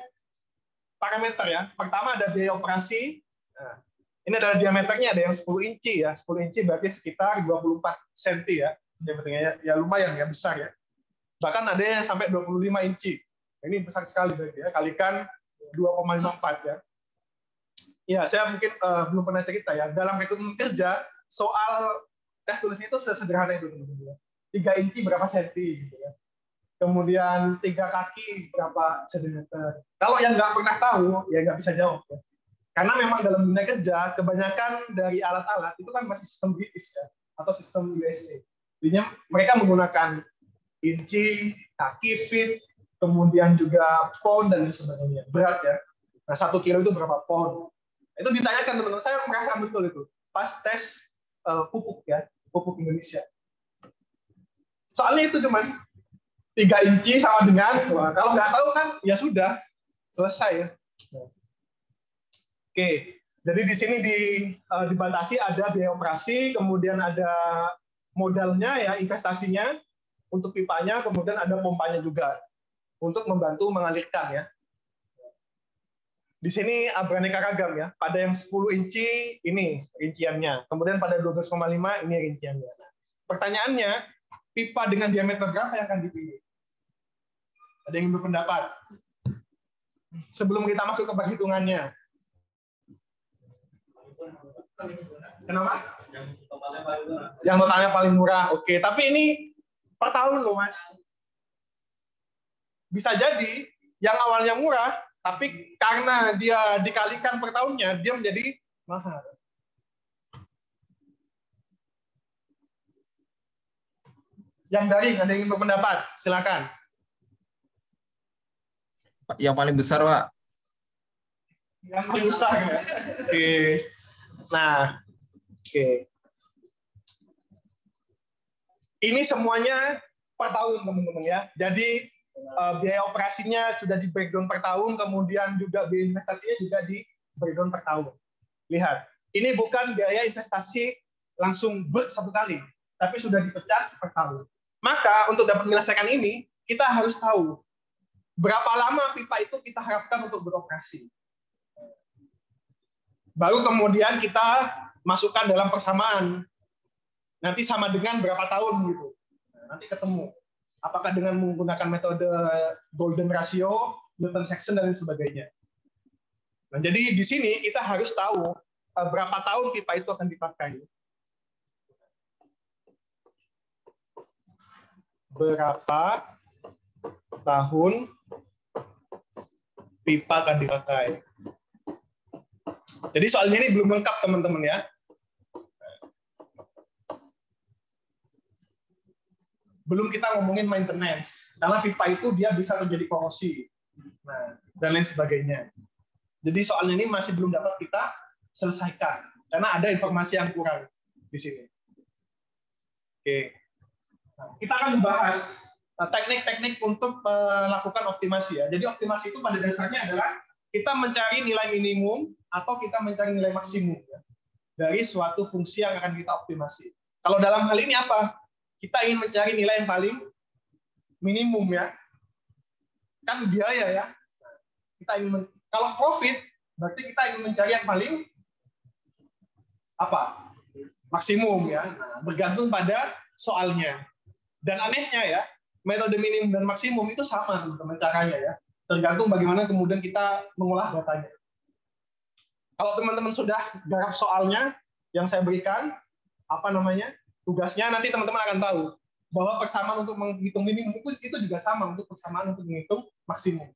parameter ya. Pertama ada biaya operasi. Nah, ini adalah diameternya, ada yang 10 inci ya. 10 inci berarti sekitar 24 cm ya. Diameternya ya lumayan ya, besar ya. Bahkan ada yang sampai 25 inci. Ini besar sekali berarti ya. Kalikan 2,54 ya. Ya, saya mungkin belum pernah cerita ya. Dalam rekrutmen kerja, soal tes tulisnya itu sederhana itu teman-teman. 3 inci berapa senti gitu ya. Kemudian 3 kaki berapa sentimeter. Kalau yang nggak pernah tahu, ya nggak bisa jawab. Ya. Karena memang dalam dunia kerja, kebanyakan dari alat-alat itu kan masih sistem British ya, atau sistem USA. Jadinya mereka menggunakan inci, kaki, feet, kemudian juga pound dan sebagainya. Berat ya. Nah 1 kilo itu berapa pound? Itu ditanyakan teman-teman. Saya merasa betul itu. Pas tes pupuk ya, pupuk Indonesia. Soalnya itu cuman 3 inci sama dengan, wah, kalau nggak tahu kan ya sudah selesai ya. Oke, jadi di sini dibatasi ada biaya operasi, kemudian ada modalnya ya investasinya, untuk pipanya, kemudian ada pompanya juga untuk membantu mengalirkan ya. Di sini beraneka ragam ya. Pada yang 10 inci ini rinciannya. Kemudian pada 12,5 ini rinciannya. Nah, pertanyaannya, pipa dengan diameter berapa yang akan dipilih? Ada yang berpendapat? Sebelum kita masuk ke perhitungannya. Kenapa? Yang totalnya paling murah. Oke, tapi ini per tahun loh, Mas. Bisa jadi yang awalnya murah, tapi karena dia dikalikan per tahunnya, dia menjadi mahal. Yang daring, ada yang ingin berpendapat? Silakan. Yang paling besar, Pak. Yang paling besar ya. Oke. Nah, oke. Ini semuanya per tahun, teman-teman ya. Jadi biaya operasinya sudah di breakdown per tahun, kemudian juga biaya investasinya juga di breakdown per tahun. Lihat, ini bukan biaya investasi langsung satu kali, tapi sudah dipecah per tahun. Maka untuk dapat menyelesaikan ini, kita harus tahu berapa lama pipa itu kita harapkan untuk beroperasi. Baru kemudian kita masukkan dalam persamaan. Nanti sama dengan berapa tahun gitu. Nanti ketemu. Apakah dengan menggunakan metode golden ratio, Newton section, dan sebagainya. Nah, jadi di sini kita harus tahu berapa tahun pipa itu akan dipakai. Berapa tahun pipa akan dipakai. Jadi soalnya ini belum lengkap, teman-teman ya. Belum kita ngomongin maintenance, karena pipa itu dia bisa terjadi korosi, nah, dan lain sebagainya. Jadi soalnya ini masih belum dapat kita selesaikan, karena ada informasi yang kurang di sini. Oke, nah, kita akan membahas teknik-teknik untuk melakukan optimasi ya. Jadi optimasi itu pada dasarnya adalah kita mencari nilai minimum atau kita mencari nilai maksimum ya, dari suatu fungsi yang akan kita optimasi. Kalau dalam hal ini apa? Kita ingin mencari nilai yang paling minimum ya, kan biaya ya. Kita ingin kalau profit berarti kita ingin mencari yang paling apa? Maksimum ya. Nah, bergantung pada soalnya. Dan anehnya ya, metode minimum dan maksimum itu sama teman-teman caranya ya. Tergantung bagaimana kemudian kita mengolah datanya. Kalau teman-teman sudah garap soalnya yang saya berikan, apa namanya? Tugasnya nanti teman-teman akan tahu bahwa persamaan untuk menghitung minimum itu juga sama untuk persamaan untuk menghitung maksimum.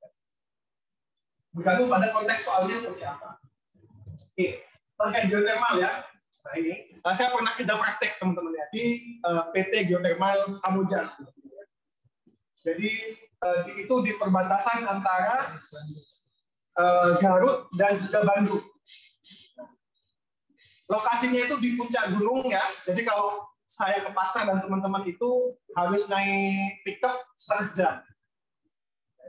Bergantung pada konteks soalnya seperti apa. Oke, terkait geothermal ya. Nah ini, saya pernah kerja praktek teman-teman ya di PT Geothermal Kamojang. Jadi itu di perbatasan antara Garut dan juga Bandung. Lokasinya itu di puncak gunung ya. Jadi kalau saya ke pasar dan teman-teman itu harus naik pickup setengah jam.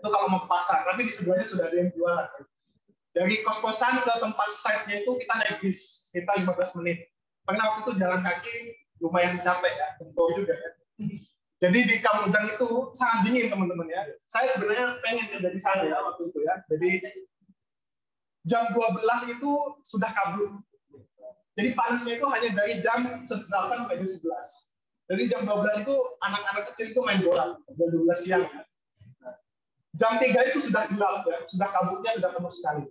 Itu kalau mau ke pasar, tapi di sebelahnya sudah ada yang jualan. Dari kos-kosan ke tempat site-nya itu kita naik bis, kita 15 menit. Pernah waktu itu jalan kaki lumayan capek ya, jauh juga ya. Jadi di Kamojang itu sangat dingin teman-teman ya. Saya sebenarnya pengen kerja di sana ya waktu itu ya. Jadi jam 12 itu sudah kabut. Jadi panasnya itu hanya dari jam 8 sampai jam 11. Jadi jam 12 itu anak-anak kecil itu main bola, jam 12 siang. Jam 3 itu sudah gelap ya, sudah kabutnya sudah penuh sekali.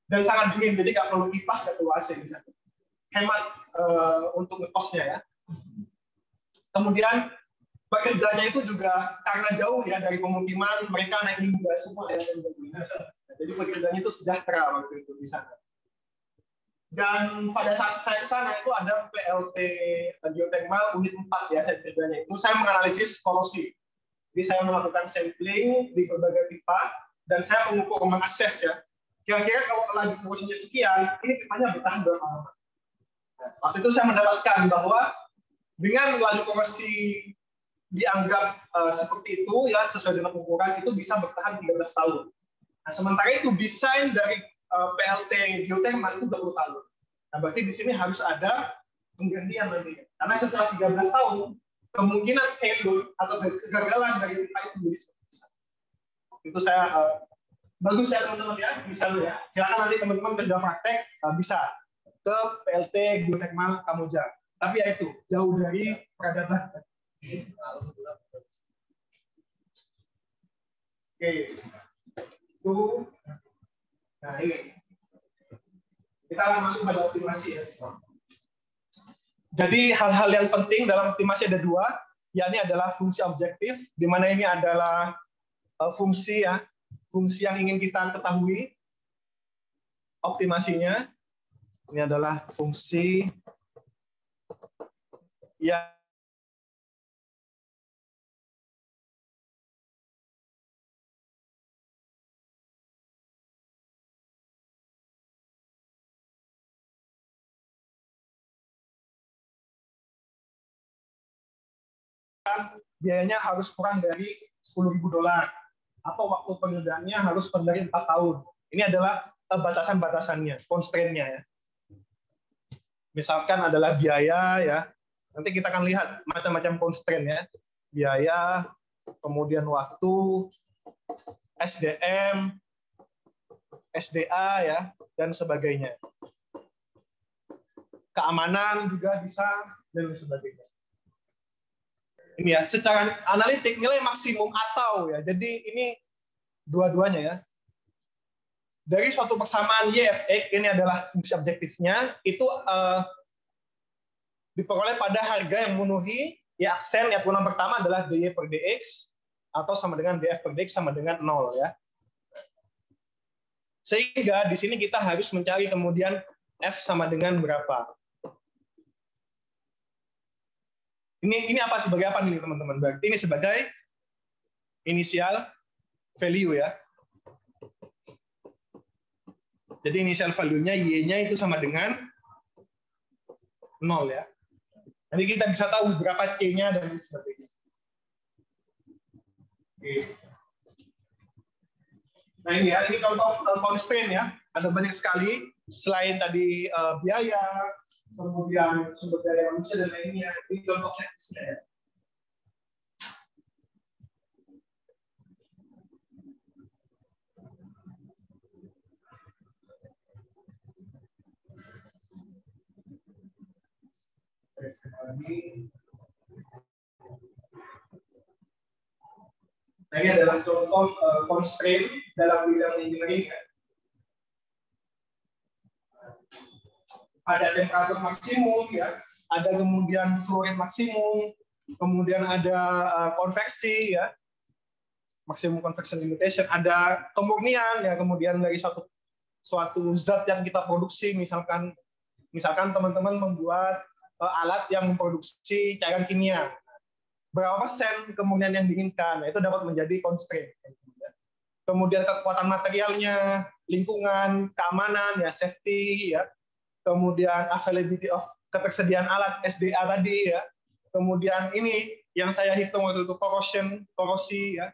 Dan sangat dingin, jadi nggak perlu kipas, nggak perlu AC di sana. Hemat untuk ngekosnya ya. Kemudian pekerjanya itu juga karena jauh ya dari pemukiman, mereka naik lingga semua ya. Jadi pekerjanya itu sejahtera waktu itu di sana. Dan pada saat saya ke sana itu ada PLT Geothermal unit 4 ya saya kerjanya itu. Saya menganalisis korosi. Jadi saya melakukan sampling di berbagai pipa dan saya mengukur, mengakses ya. Kira-kira kalau lagi korosinya sekian, ini pipanya bertahan berapa lama. Nah, waktu itu saya mendapatkan bahwa dengan laju korosi dianggap seperti itu ya sesuai dengan ukuran itu bisa bertahan 13 tahun. Nah, sementara itu desain dari PLT geothermal itu 20 tahun. Nah, berarti di sini harus ada penggantian nanti. Karena setelah 13 tahun kemungkinan failure atau kegagalan dari pipa itu menjadi sebesar. Itu saya bagus ya teman-teman ya, bisa lu ya. Silakan nanti teman-teman kerja praktek bisa ke PLT Geotekmal Kamojang. Tapi ya itu jauh dari peradaban. Oke, itu. Nah ini kita akan masuk pada optimasi ya. Jadi hal-hal yang penting dalam optimasi ada dua, yakni adalah fungsi objektif, di mana ini adalah fungsi ya, fungsi yang ingin kita ketahui optimasinya. Ini adalah fungsi yang biayanya harus kurang dari $10.000 atau waktu pengerjaannya harus kurang dari 4 tahun. Ini adalah batasan-batasannya, constraint-nya ya. Misalkan adalah biaya ya. Nanti kita akan lihat macam-macam constraint ya. Biaya, kemudian waktu, SDM, SDA ya, dan sebagainya. Keamanan juga bisa dan sebagainya. Ini ya, secara analitik nilai maksimum atau ya. Jadi ini dua-duanya ya. Dari suatu persamaan YFX, ini adalah fungsi objektifnya, itu diperoleh pada harga yang memenuhi ya aksen, ya pengulangan pertama adalah DY per DX, atau sama dengan DF per DX sama dengan 0 ya. Sehingga di sini kita harus mencari kemudian F sama dengan berapa. Ini apa sebagai apa nih teman-teman? Berarti ini sebagai initial value ya. Jadi initial value-nya Y-nya itu sama dengan 0 ya. Nanti kita bisa tahu berapa C-nya dan sebagainya. Oke. Nah ini ya, ini contoh constraint ya. Ada banyak sekali selain tadi biaya, kemudian sumber daya manusia dan lainnya. Ini contohnya. Nah, ini adalah contoh constraint dalam bidang engineering. Ada temperatur maksimum, ya, ada kemudian flow rate maksimum, kemudian ada konveksi, ya, maksimum convection limitation, ada kemurnian, ya, kemudian dari suatu zat yang kita produksi, misalkan teman-teman membuat alat yang memproduksi cairan kimia, berapa persen kemurnian yang diinginkan, nah, itu dapat menjadi constraint. Kemudian kekuatan materialnya, lingkungan, keamanan, ya, safety, ya, kemudian availability of ketersediaan alat SDA tadi ya, kemudian ini yang saya hitung waktu itu korosi ya,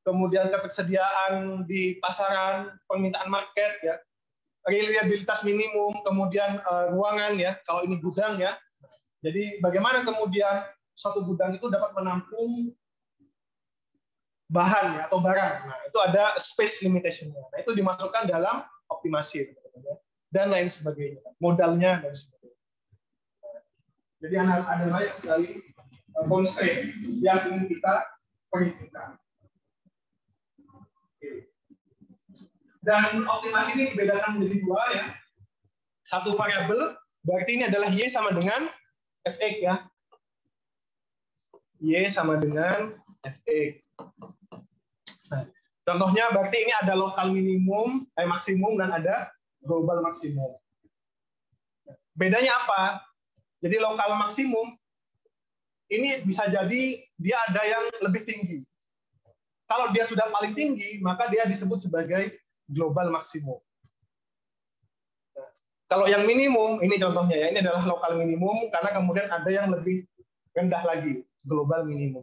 kemudian ketersediaan di pasaran, permintaan market ya, reliabilitas minimum, kemudian ruangan ya, kalau ini gudang ya, jadi bagaimana kemudian suatu gudang itu dapat menampung bahan ya, atau barang, nah itu ada space limitation-nya, nah itu dimasukkan dalam optimasi dan lain sebagainya, modalnya dan sebagainya. Jadi ada banyak sekali constraint yang ingin kita perhitungkan. Dan optimasi ini dibedakan menjadi dua ya. Satu variabel, berarti ini adalah Y sama dengan Fx ya. Y sama dengan Fx. Nah, contohnya berarti ini ada lokal minimum, maksimum, dan ada global maksimum. Bedanya apa? Jadi lokal maksimum ini bisa jadi dia ada yang lebih tinggi. Kalau dia sudah paling tinggi, maka dia disebut sebagai global maksimum. Nah, kalau yang minimum, ini contohnya ya, ini adalah lokal minimum karena kemudian ada yang lebih rendah lagi, global minimum.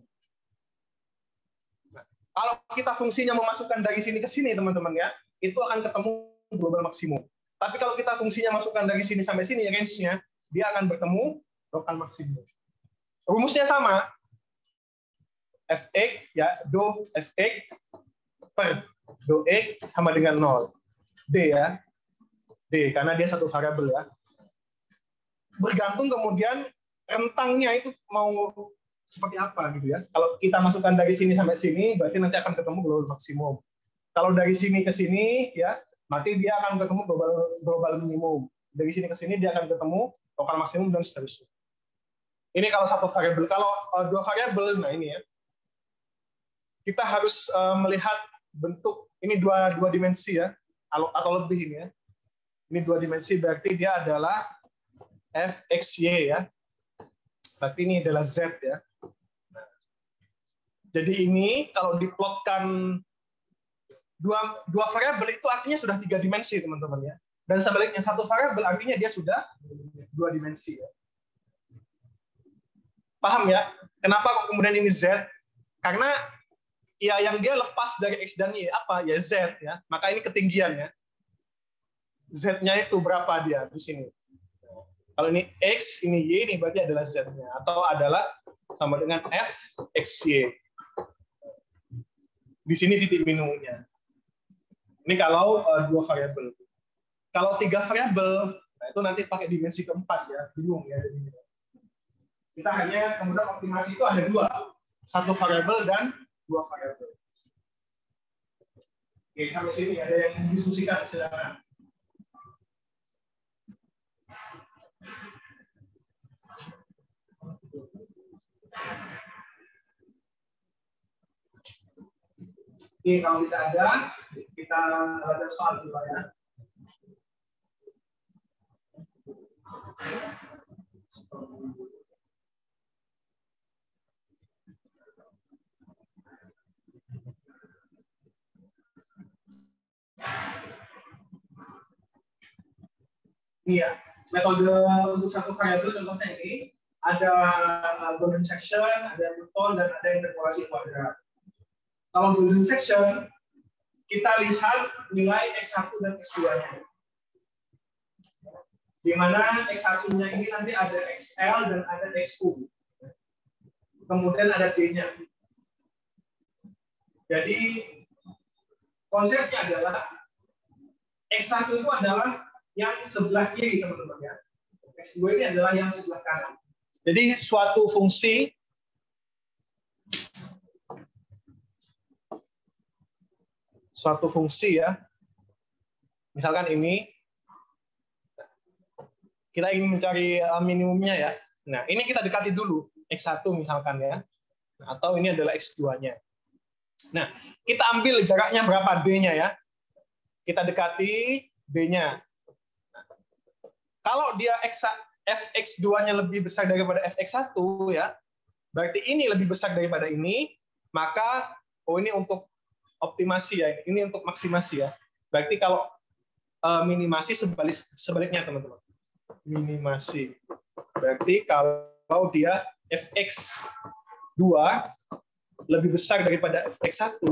Nah, kalau kita fungsinya memasukkan dari sini ke sini, teman-teman ya, itu akan ketemu global maksimum. Tapi kalau kita fungsinya masukkan dari sini sampai sini, range-nya, dia akan bertemu lokal maksimum. Rumusnya sama, fx ya, do fx per do x sama dengan 0. D ya. D karena dia satu variabel ya. Bergantung kemudian rentangnya itu mau seperti apa gitu ya. Kalau kita masukkan dari sini sampai sini berarti nanti akan ketemu global maksimum. Kalau dari sini ke sini ya, berarti dia akan ketemu global minimum. Dari sini ke sini dia akan ketemu lokal maksimum dan seterusnya. Ini kalau satu variabel. Kalau dua variabel, nah ini ya. Kita harus melihat bentuk ini dua dimensi ya, atau lebih ini ya. Ini dua dimensi berarti dia adalah fxy ya. Berarti ini adalah z ya. Nah, jadi ini kalau diplotkan dua variabel itu artinya sudah 3 dimensi teman-teman ya. Dan sebaliknya satu variabel artinya dia sudah 2 dimensi ya. Paham ya? Kenapa kok kemudian ini Z? Karena ya yang dia lepas dari X dan Y apa? Ya Z ya. Maka ini ketinggiannya. Z-nya itu berapa dia di sini? Kalau ini X, ini Y, ini berarti adalah Z-nya. Atau adalah sama dengan F, X, Y. Di sini titik minimumnya. Ini kalau 2 variabel. Kalau 3 variabel, nah itu nanti pakai dimensi keempat ya. Bingung ya. Kita hanya kemudian optimasi itu ada 2. 1 variabel dan 2 variabel. Oke, sampai sini ada yang diskusikan, silakan. Oke, kalau tidak ada, kita ada soal dulu ya. Iya, metode untuk satu variabel contohnya ini ada Golden section, ada Newton, dan ada interpolasi kuadrat. Kalau Golden section, kita lihat nilai X1 dan X2-nya. Di mana X1-nya ini nanti ada XL dan ada XU. Kemudian ada D-nya. Jadi konsepnya adalah X1 itu adalah yang sebelah kiri, teman-teman ya. X2 ini adalah yang sebelah kanan. Jadi suatu fungsi ya. Misalkan ini kita ingin mencari minimumnya ya. Nah, ini kita dekati dulu X1 misalkan ya. Atau ini adalah X2-nya. Nah, kita ambil jaraknya berapa D-nya ya. Kita dekati D-nya. Kalau dia fx2-nya lebih besar daripada fx1 ya, berarti ini lebih besar daripada ini, maka ini untuk optimasi ya, ini untuk maksimasi ya. Berarti kalau minimasi sebaliknya teman-teman. Minimasi. Berarti kalau dia fx2 lebih besar daripada fx1,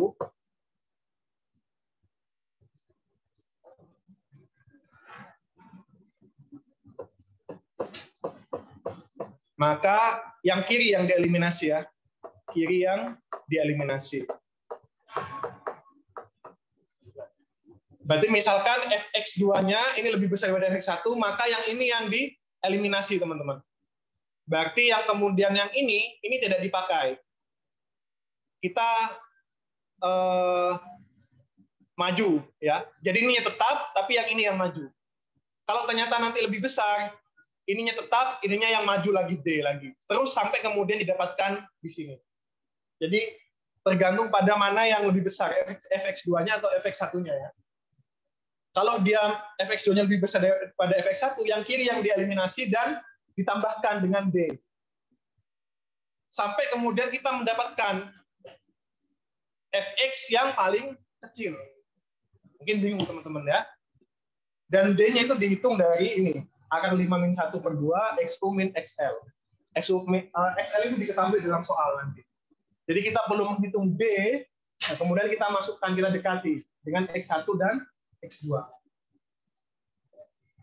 maka yang kiri yang dieliminasi ya. Kiri yang dieliminasi. Berarti misalkan fx2-nya ini lebih besar daripada fx1, maka yang ini yang dieliminasi, teman-teman. Berarti yang kemudian yang ini tidak dipakai. Kita maju ya. Jadi ini tetap, tapi yang ini yang maju. Kalau ternyata nanti lebih besar, ininya tetap, ininya yang maju lagi D lagi. Terus sampai kemudian didapatkan di sini. Jadi tergantung pada mana yang lebih besar, fx2-nya atau fx1-nya ya. Kalau dia fx2-nya lebih besar daripada fx1, yang kiri yang dieliminasi dan ditambahkan dengan D. Sampai kemudian kita mendapatkan fx yang paling kecil. Mungkin bingung teman-teman ya. Dan D-nya itu dihitung dari ini. Akar 5-1/2 XU min XL. XL itu diketahui dalam soal nanti. Jadi kita perlu menghitung B, nah kemudian kita masukkan, kita dekati dengan X1 dan X2.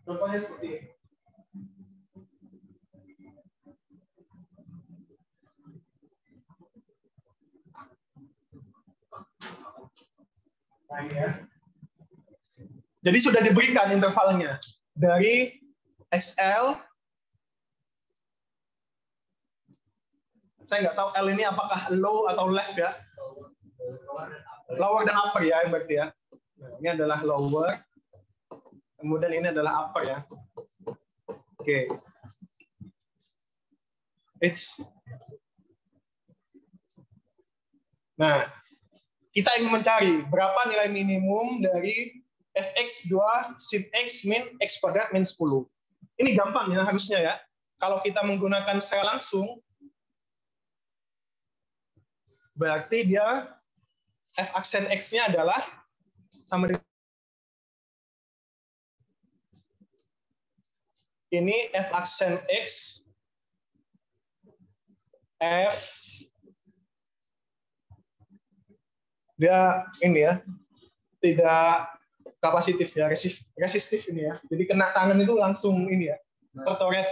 Contohnya seperti ini. Nah, ini ya. Jadi sudah diberikan intervalnya dari XL. Saya nggak tahu L ini apakah low atau left ya. Lower dan upper ya berarti ya. Nah, ini adalah lower. Kemudian ini adalah upper ya. Oke. Nah, kita ingin mencari berapa nilai minimum dari fx2 sin x min x kuadrat min 10. Ini gampang ya harusnya ya. Kalau kita menggunakan secara langsung, berarti dia f aksen x-nya adalah sama dengan ini f aksen x f dia ini ya tidak kapasitif ya, resistif ini ya. Jadi kena tangan itu langsung ini ya, tercoret.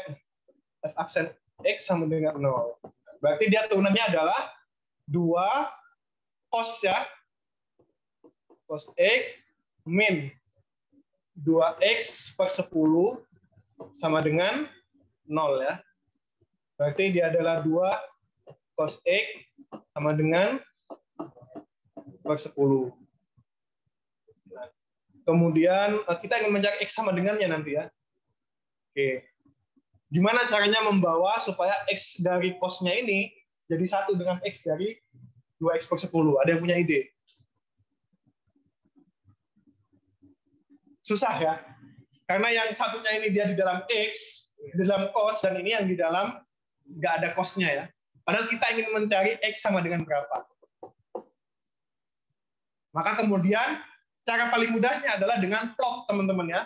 F aksen x sama dengan 0. Berarti dia turunannya adalah 2 cos ya, cos x min 2x per 10 sama dengan 0 ya. Berarti dia adalah 2 cos x sama dengan per 10. Nah, kemudian kita ingin mencari x sama dengannya nanti ya. Oke. Gimana caranya membawa supaya x dari cos-nya ini jadi satu dengan x dari 2x per 10? Ada yang punya ide? Susah ya. Karena yang satunya ini dia di dalam x, di dalam cos, dan ini yang di dalam nggak ada cos-nya ya. Padahal kita ingin mencari x sama dengan berapa. Maka kemudian cara paling mudahnya adalah dengan plot, teman-teman ya.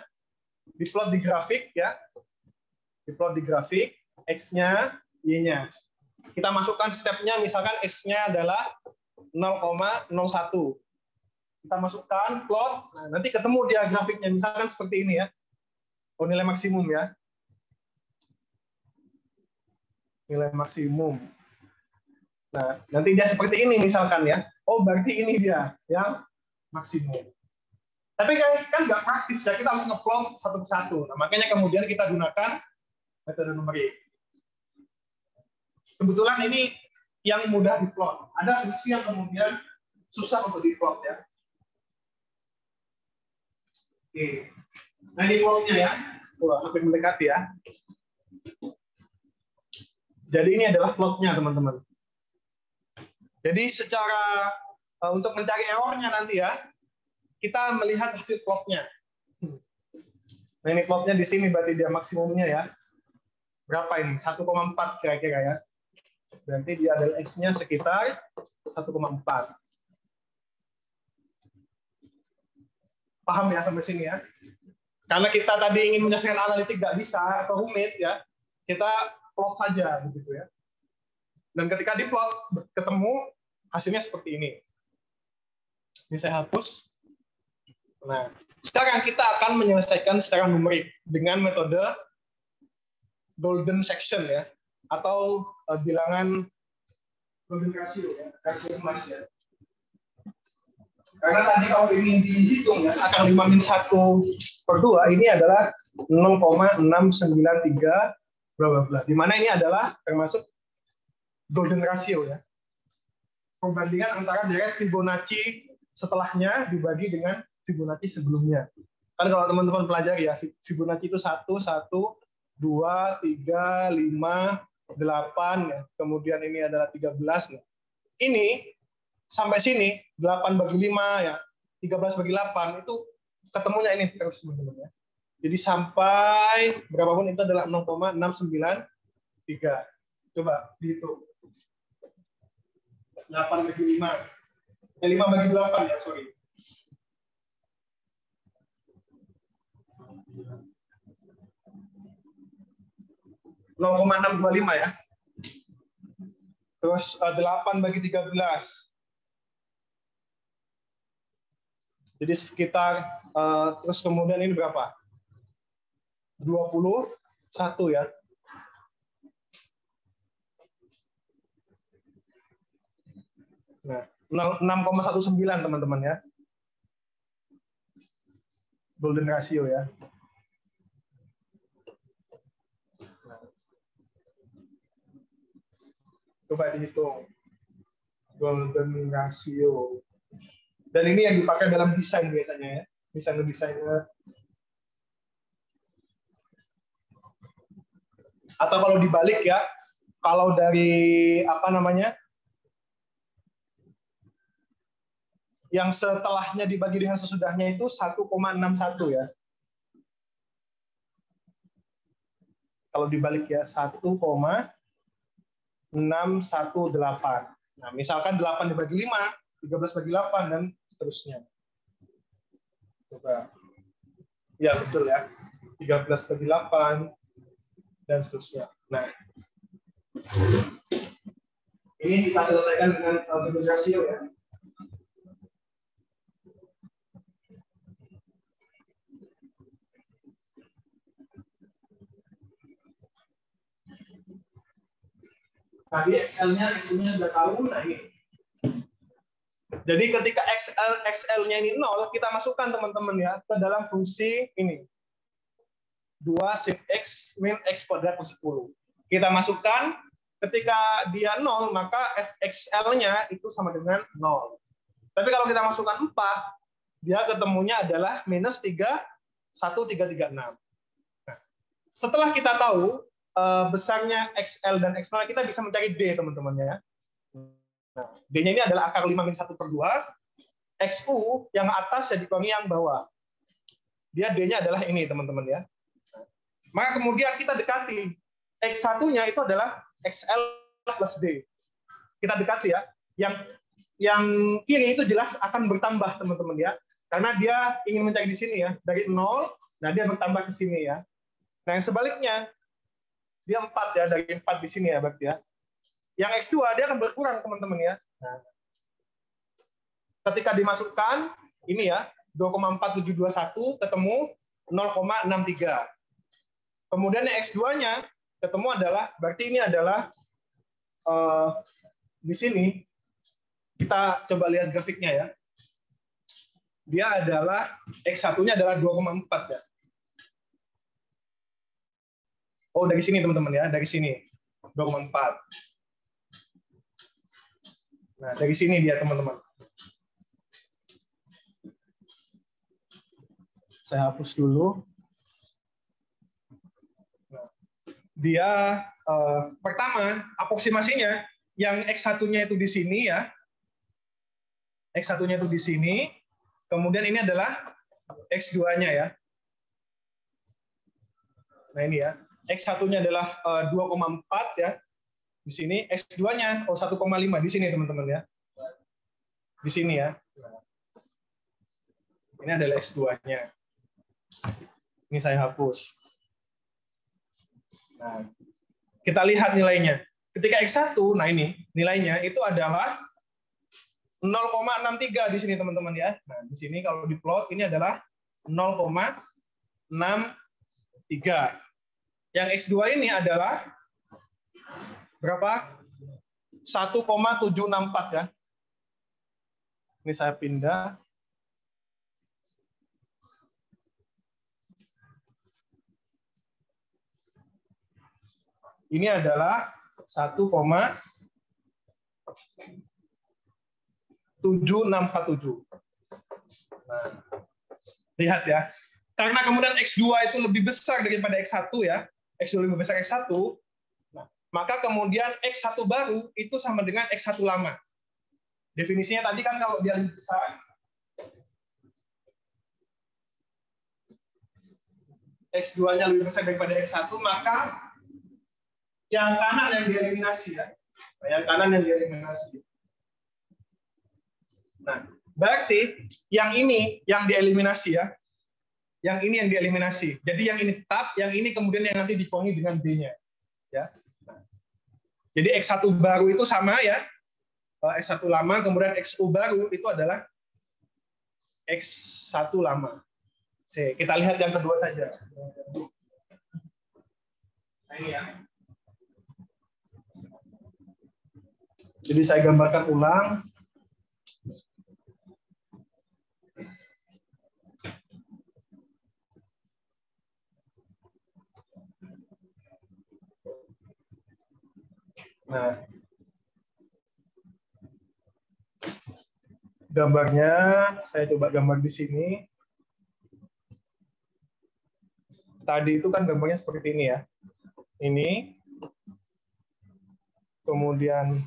Diplot di grafik ya. Diplot di grafik, x-nya, y-nya. Kita masukkan stepnya, misalkan x-nya adalah 0,01. Kita masukkan plot, nah, nanti ketemu dia grafiknya, misalkan seperti ini ya. Oh, nilai maksimum ya. Nilai maksimum. Nah, nanti dia seperti ini misalkan ya. Oh, berarti ini dia yang maksimum. Tapi kan nggak praktis ya, kita harus ngeplot satu persatu. Nah, makanya kemudian kita gunakan metode numerik. Kebetulan ini yang mudah diplot. Ada fungsi yang kemudian susah untuk diplot ya. Oke. Nah, ini plotnya ya. Sampai mendekati ya. Jadi ini adalah plotnya, teman-teman. Jadi secara untuk mencari errornya nanti ya, kita melihat hasil plotnya. Nah, ini plotnya di sini berarti dia maksimumnya ya. Berapa ini? 1,4 kira-kira ya. Berarti dia adalah X-nya sekitar 1,4. Paham ya sampai sini ya? Karena kita tadi ingin menyelesaikan analitik nggak bisa atau rumit ya, kita plot saja begitu ya. Dan ketika diplot ketemu hasilnya seperti ini. Ini saya hapus. Nah, sekarang kita akan menyelesaikan secara numerik dengan metode golden section ya, atau bilangan golden ratio ya, rasio emas ya. Karena tadi kalau ini dihitung ya, akar 5 min 1 per 2 ini adalah 0,693 bla bla bla. Di mana ini adalah termasuk golden ratio ya. Perbandingan antara deret Fibonacci setelahnya dibagi dengan Fibonacci sebelumnya. Kan kalau teman-teman pelajari ya, Fibonacci itu 1, 1, 2, 3, 5, 8 ya. Kemudian ini adalah 13 ya. Ini sampai sini 8 bagi 5 ya, 13 bagi 8 itu ketemunya ini terus teman-teman ya. Jadi sampai berapapun itu adalah 0,693. Coba dihitung. 8 bagi 5. 5 bagi 8 ya, sorry. (0,625) ya. Terus 8 bagi 13. Jadi sekitar terus kemudian ini berapa? 21 ya. Nah, 6,19 teman-teman ya. golden ratio ya. Coba dihitung golden ratio. Dan ini yang dipakai dalam desain biasanya ya. Desainer. Atau kalau dibalik ya, kalau dari apa namanya? Yang setelahnya dibagi dengan sesudahnya itu 1,61 ya. Kalau dibalik ya 1,618. Nah, misalkan 8 dibagi 5, 13 bagi 8 dan seterusnya. Coba. Ya, betul ya. 13 bagi 8 dan seterusnya. Nah, ini kita selesaikan dengan golden ratio ya. Tadi XL-nya sudah tahu, nah ini. Jadi ketika XL-nya ini 0, kita masukkan teman-teman ya ke dalam fungsi ini. 2 sin X min X kuadrat per 10. Kita masukkan, ketika dia 0, maka XL-nya itu sama dengan 0. Tapi kalau kita masukkan 4, dia ketemunya adalah minus 1,336. Nah, setelah kita tahu besarnya XL dan X0, kita bisa mencari D, teman-teman ya. Nah, D-nya ini adalah akar 5 min 1/2. XU yang atas jadi dikurangi yang bawah. Dia D-nya adalah ini, teman-teman ya. Maka kemudian kita dekati. X1-nya itu adalah XL plus D. Kita dekati ya. Yang kiri itu jelas akan bertambah, teman-teman ya. Karena dia ingin mencari di sini ya. Dari 0, nah dia bertambah ke sini ya. Nah, yang sebaliknya, dia 4 ya, dari 4 di sini ya berarti ya. Yang X2 dia akan berkurang, teman-teman ya. Nah, ketika dimasukkan ini ya, 2,4721 ketemu 0,63. Kemudian yang X2-nya ketemu adalah, berarti ini adalah di sini kita coba lihat grafiknya ya. Dia adalah X1-nya adalah 2,4 ya. Oh, dari sini teman-teman ya, dari sini 2,4. Nah, dari sini dia teman-teman. Saya hapus dulu. Nah, dia pertama aproksimasinya yang X1-nya itu di sini ya. X1-nya itu di sini. Kemudian ini adalah X2-nya ya. Nah, ini ya. X1-nya adalah 2,4 ya. Di sini X2-nya 1,5 di sini teman-teman ya. Di sini ya. Ini adalah X2-nya. Ini saya hapus. Nah, kita lihat nilainya. Ketika X1, nah ini nilainya itu adalah 0,63 di sini teman-teman ya. Nah, di sini kalau diplot ini adalah 0,63. Yang X2 ini adalah berapa? 1,764 ya. Ini saya pindah. Ini adalah 1,7647. Nah, lihat ya. Karena kemudian X2 itu lebih besar daripada X1 ya. X2 lebih besar X1. Nah, maka kemudian X1 baru itu sama dengan X1 lama. Definisinya tadi kan kalau dia lebih besar, X2-nya lebih besar daripada X1, maka yang kanan yang dieliminasi ya. Nah, yang kanan yang dieliminasi. Nah, berarti yang ini yang dieliminasi ya. Yang ini yang dieliminasi. Jadi yang ini tetap, yang ini kemudian yang nanti dikurangi dengan B-nya. Ya. Nah, jadi X1 baru itu sama ya. X1 lama, kemudian XU baru itu adalah X1 lama. Kita lihat yang kedua saja. Nah, ini ya. Jadi saya gambarkan ulang. Nah, gambarnya saya coba gambar di sini. Tadi itu kan gambarnya seperti ini ya. Ini. Kemudian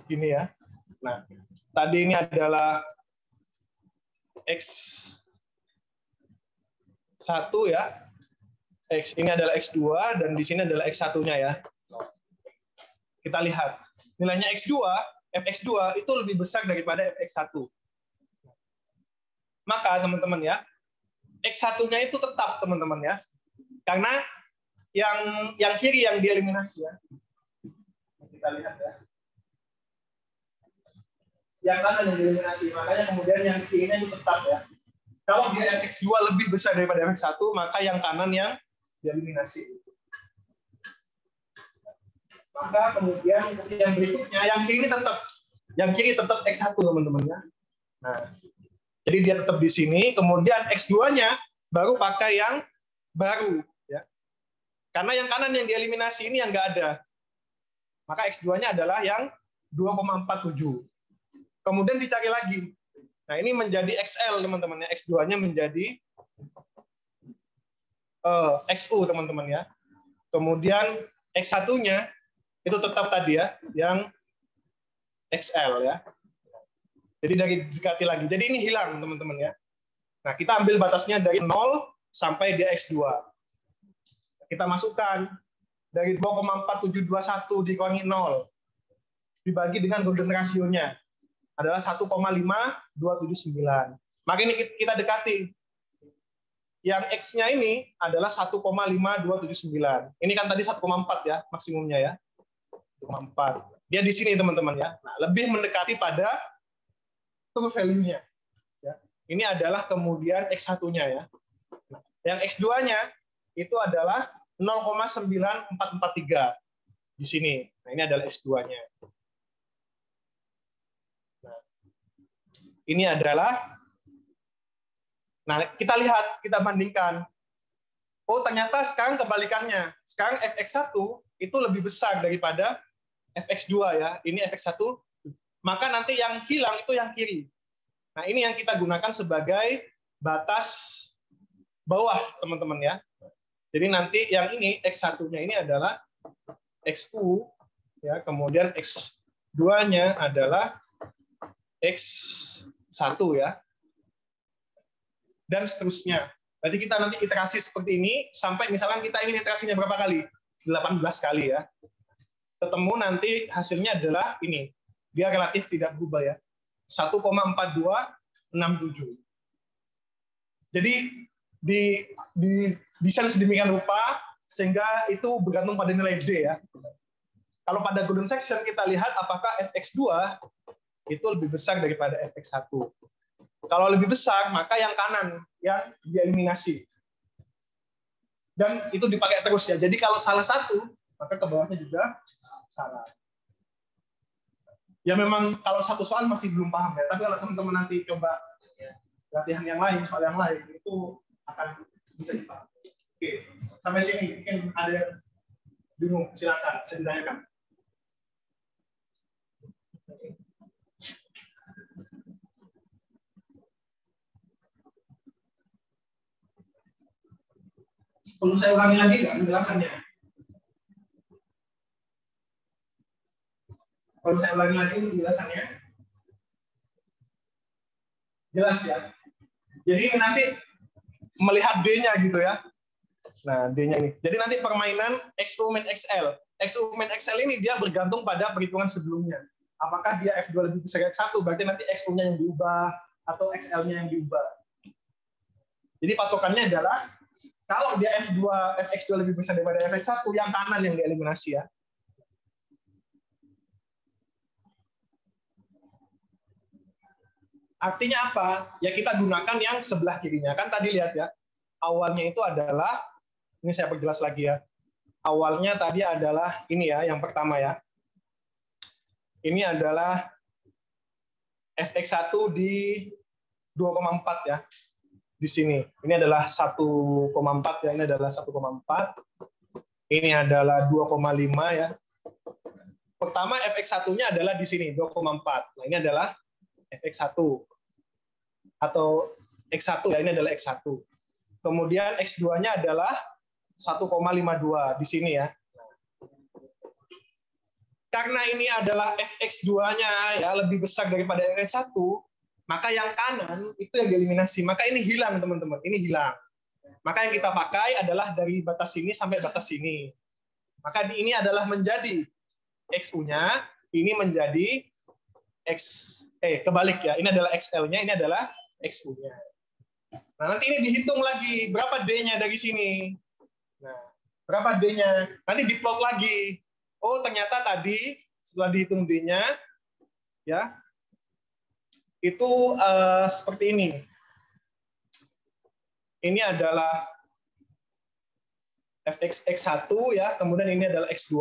ini ya. Nah, tadi ini adalah X1 ya. Ini adalah X2 dan di sini adalah X1-nya ya. Kita lihat. Nilainya X2, fx2 itu lebih besar daripada fx1. Maka teman-teman ya, X1-nya itu tetap teman-teman ya. Karena yang kiri yang dieliminasi ya. Kita lihat ya. Yang kanan yang dieliminasi, makanya kemudian yang kirinya itu tetap ya. Kalau dia fx2 lebih besar daripada fx1, maka yang kanan yang dieliminasi. Maka kemudian yang berikutnya, yang kiri tetap X1 teman-teman ya. Nah, jadi dia tetap di sini, kemudian X2-nya baru pakai yang baru ya. Karena yang kanan yang dieliminasi ini yang nggak ada. Maka X2-nya adalah yang 2,47. Kemudian dicari lagi. Nah, ini menjadi XL teman-teman ya. X2-nya menjadi XU teman-teman ya. Kemudian X1-nya itu tetap tadi ya, yang XL ya. Jadi dikati lagi. Jadi ini hilang teman-teman ya. Nah, kita ambil batasnya dari 0 sampai di X2. Kita masukkan dari 2,4721 dikurangi 0 dibagi dengan golden ratio-nya adalah 1,5279. Maka ini kita dekati. Yang X-nya ini adalah 1,5279. Ini kan tadi 1,4 ya maksimumnya ya. 1,4. Dia di sini teman-teman ya. Nah, lebih mendekati pada true value-nya. Ya. Ini adalah kemudian X1-nya ya. Nah, yang X2-nya itu adalah 0,9443 di sini. Nah, ini adalah X2-nya. Nah, ini adalah. Nah, kita lihat, kita bandingkan. Oh, ternyata sekarang kebalikannya. Sekarang fx1 itu lebih besar daripada fx2 ya. Ini fx1. Maka nanti yang hilang itu yang kiri. Nah, ini yang kita gunakan sebagai batas bawah, teman-teman ya. Jadi nanti yang ini x1-nya ini adalah xu ya, kemudian x2-nya adalah x1 ya. Dan seterusnya. Berarti kita nanti iterasi seperti ini sampai misalkan kita ingin iterasinya berapa kali? 18 kali ya. Ketemu nanti hasilnya adalah ini. Dia relatif tidak berubah ya. 1,4267. Jadi desain sedemikian rupa sehingga itu bergantung pada nilai D ya. Kalau pada golden section kita lihat apakah fx2 itu lebih besar daripada fx1. Kalau lebih besar, maka yang kanan yang dieliminasi. Dan itu dipakai terus ya. Jadi kalau salah satu, maka ke bawahnya juga salah. Ya memang kalau satu soal masih belum paham ya. Tapi kalau teman-teman nanti coba latihan yang lain, soal yang lain, itu akan bisa dipahami. Oke, sampai sini. Mungkin ada yang bingung, silakan, saya ditanyakan. Perlu saya ulangi lagi nggak penjelasannya? Perlu saya ulangi lagi penjelasannya? Jelas ya? Jadi nanti melihat D-nya gitu ya. Nah, D-nya ini. Jadi nanti permainan XU min XL. XU min XL ini dia bergantung pada perhitungan sebelumnya. Apakah dia F2 lebih besar dari 1, berarti nanti XU-nya yang diubah, atau XL-nya yang diubah. Jadi patokannya adalah kalau dia fx2 lebih besar daripada fx1, yang kanan yang dieliminasi ya. Artinya apa? Ya kita gunakan yang sebelah kirinya. Kan tadi lihat ya, awalnya itu adalah, ini saya perjelas lagi ya. Awalnya tadi adalah ini ya, yang pertama ya. Ini adalah fx1 di 2,4 ya. di sini. Ini adalah 1,4 ya, ini adalah 1,4. Ini adalah 2,5 ya. Pertama fx1-nya adalah di sini 2,4. Nah, ini adalah fx1 atau x1 ya, ini adalah x1. Kemudian x2-nya adalah 1,52 di sini ya. Karena ini adalah fx2-nya ya lebih besar daripada fx1, maka yang kanan itu yang dieliminasi. Maka ini hilang, teman-teman. Ini hilang. Maka yang kita pakai adalah dari batas sini sampai batas sini. Maka ini adalah menjadi XU-nya, ini menjadi kebalik ya. Ini adalah XL-nya, ini adalah XU-nya. Nah, nanti ini dihitung lagi berapa D-nya dari sini. Nah, berapa D-nya? Nanti diplot lagi. Oh, ternyata tadi setelah dihitung D-nya ya, itu seperti ini. Ini adalah fx1 ya, kemudian ini adalah x2.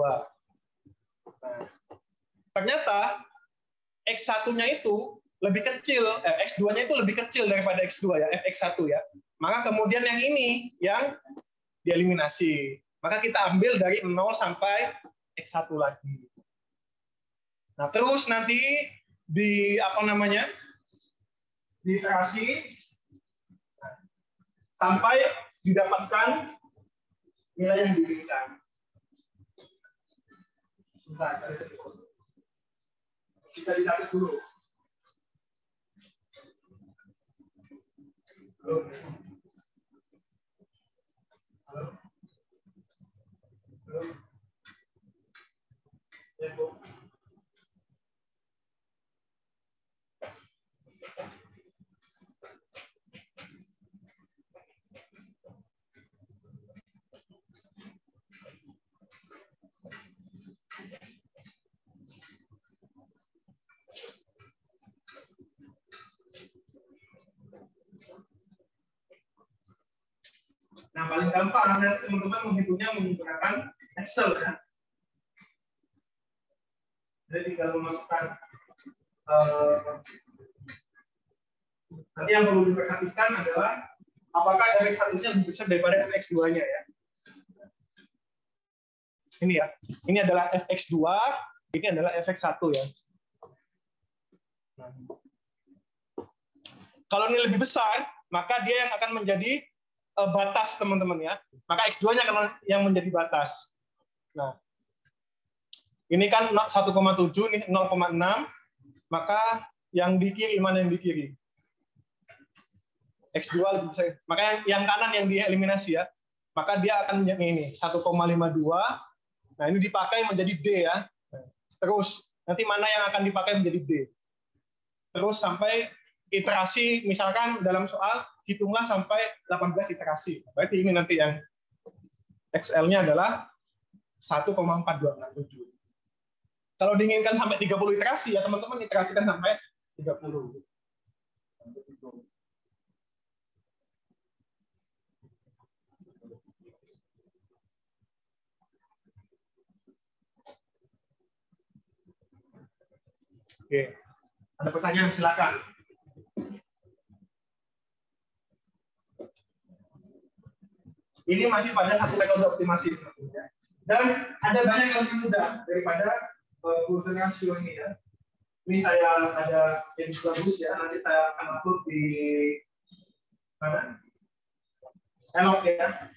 Nah, ternyata x1-nya itu lebih kecil, x2-nya itu lebih kecil daripada x2 ya, fx1 ya. Maka kemudian yang ini yang dieliminasi. Maka kita ambil dari 0 sampai x1 lagi. Nah, terus nanti di diiterasi sampai didapatkan nilai yang diinginkan. Sebentar, bisa dicatat dulu. Halo. Halo. Halo. Ya, Bu. Nah, paling gampang nanti teman-teman menghitungnya menggunakan Excel ya. Jadi tinggal memasukkan nanti yang perlu diperhatikan adalah apakah fx1-nya lebih besar daripada fx2-nya ya. Ini ya. Ini adalah fx2, ini adalah fx1 ya. Nah, kalau ini lebih besar, maka dia yang akan menjadi batas, teman-teman ya. Maka x2-nya akan yang menjadi batas. Nah, ini kan 1,7, nih 0,6, maka yang di kiri, mana yang di kiri? X2 lebih besar. Maka yang kanan yang dieliminasi ya. Maka dia akan yang ini, 1,52. Nah, ini dipakai menjadi D ya. Terus, nanti mana yang akan dipakai menjadi D? Terus sampai iterasi, misalkan dalam soal, hitunglah sampai 18 iterasi. Berarti ini nanti yang XL-nya adalah 1,4267. Kalau diinginkan sampai 30 iterasi, ya teman-teman iterasikan sampai 30. Oke, ada pertanyaan silakan. Ini masih pada satu metode optimasi. Dan ada banyak yang lebih mudah daripada Google Rasio ini ya. Ini saya ada yang bagus ya, nanti saya akan upload di mana? Elok ya.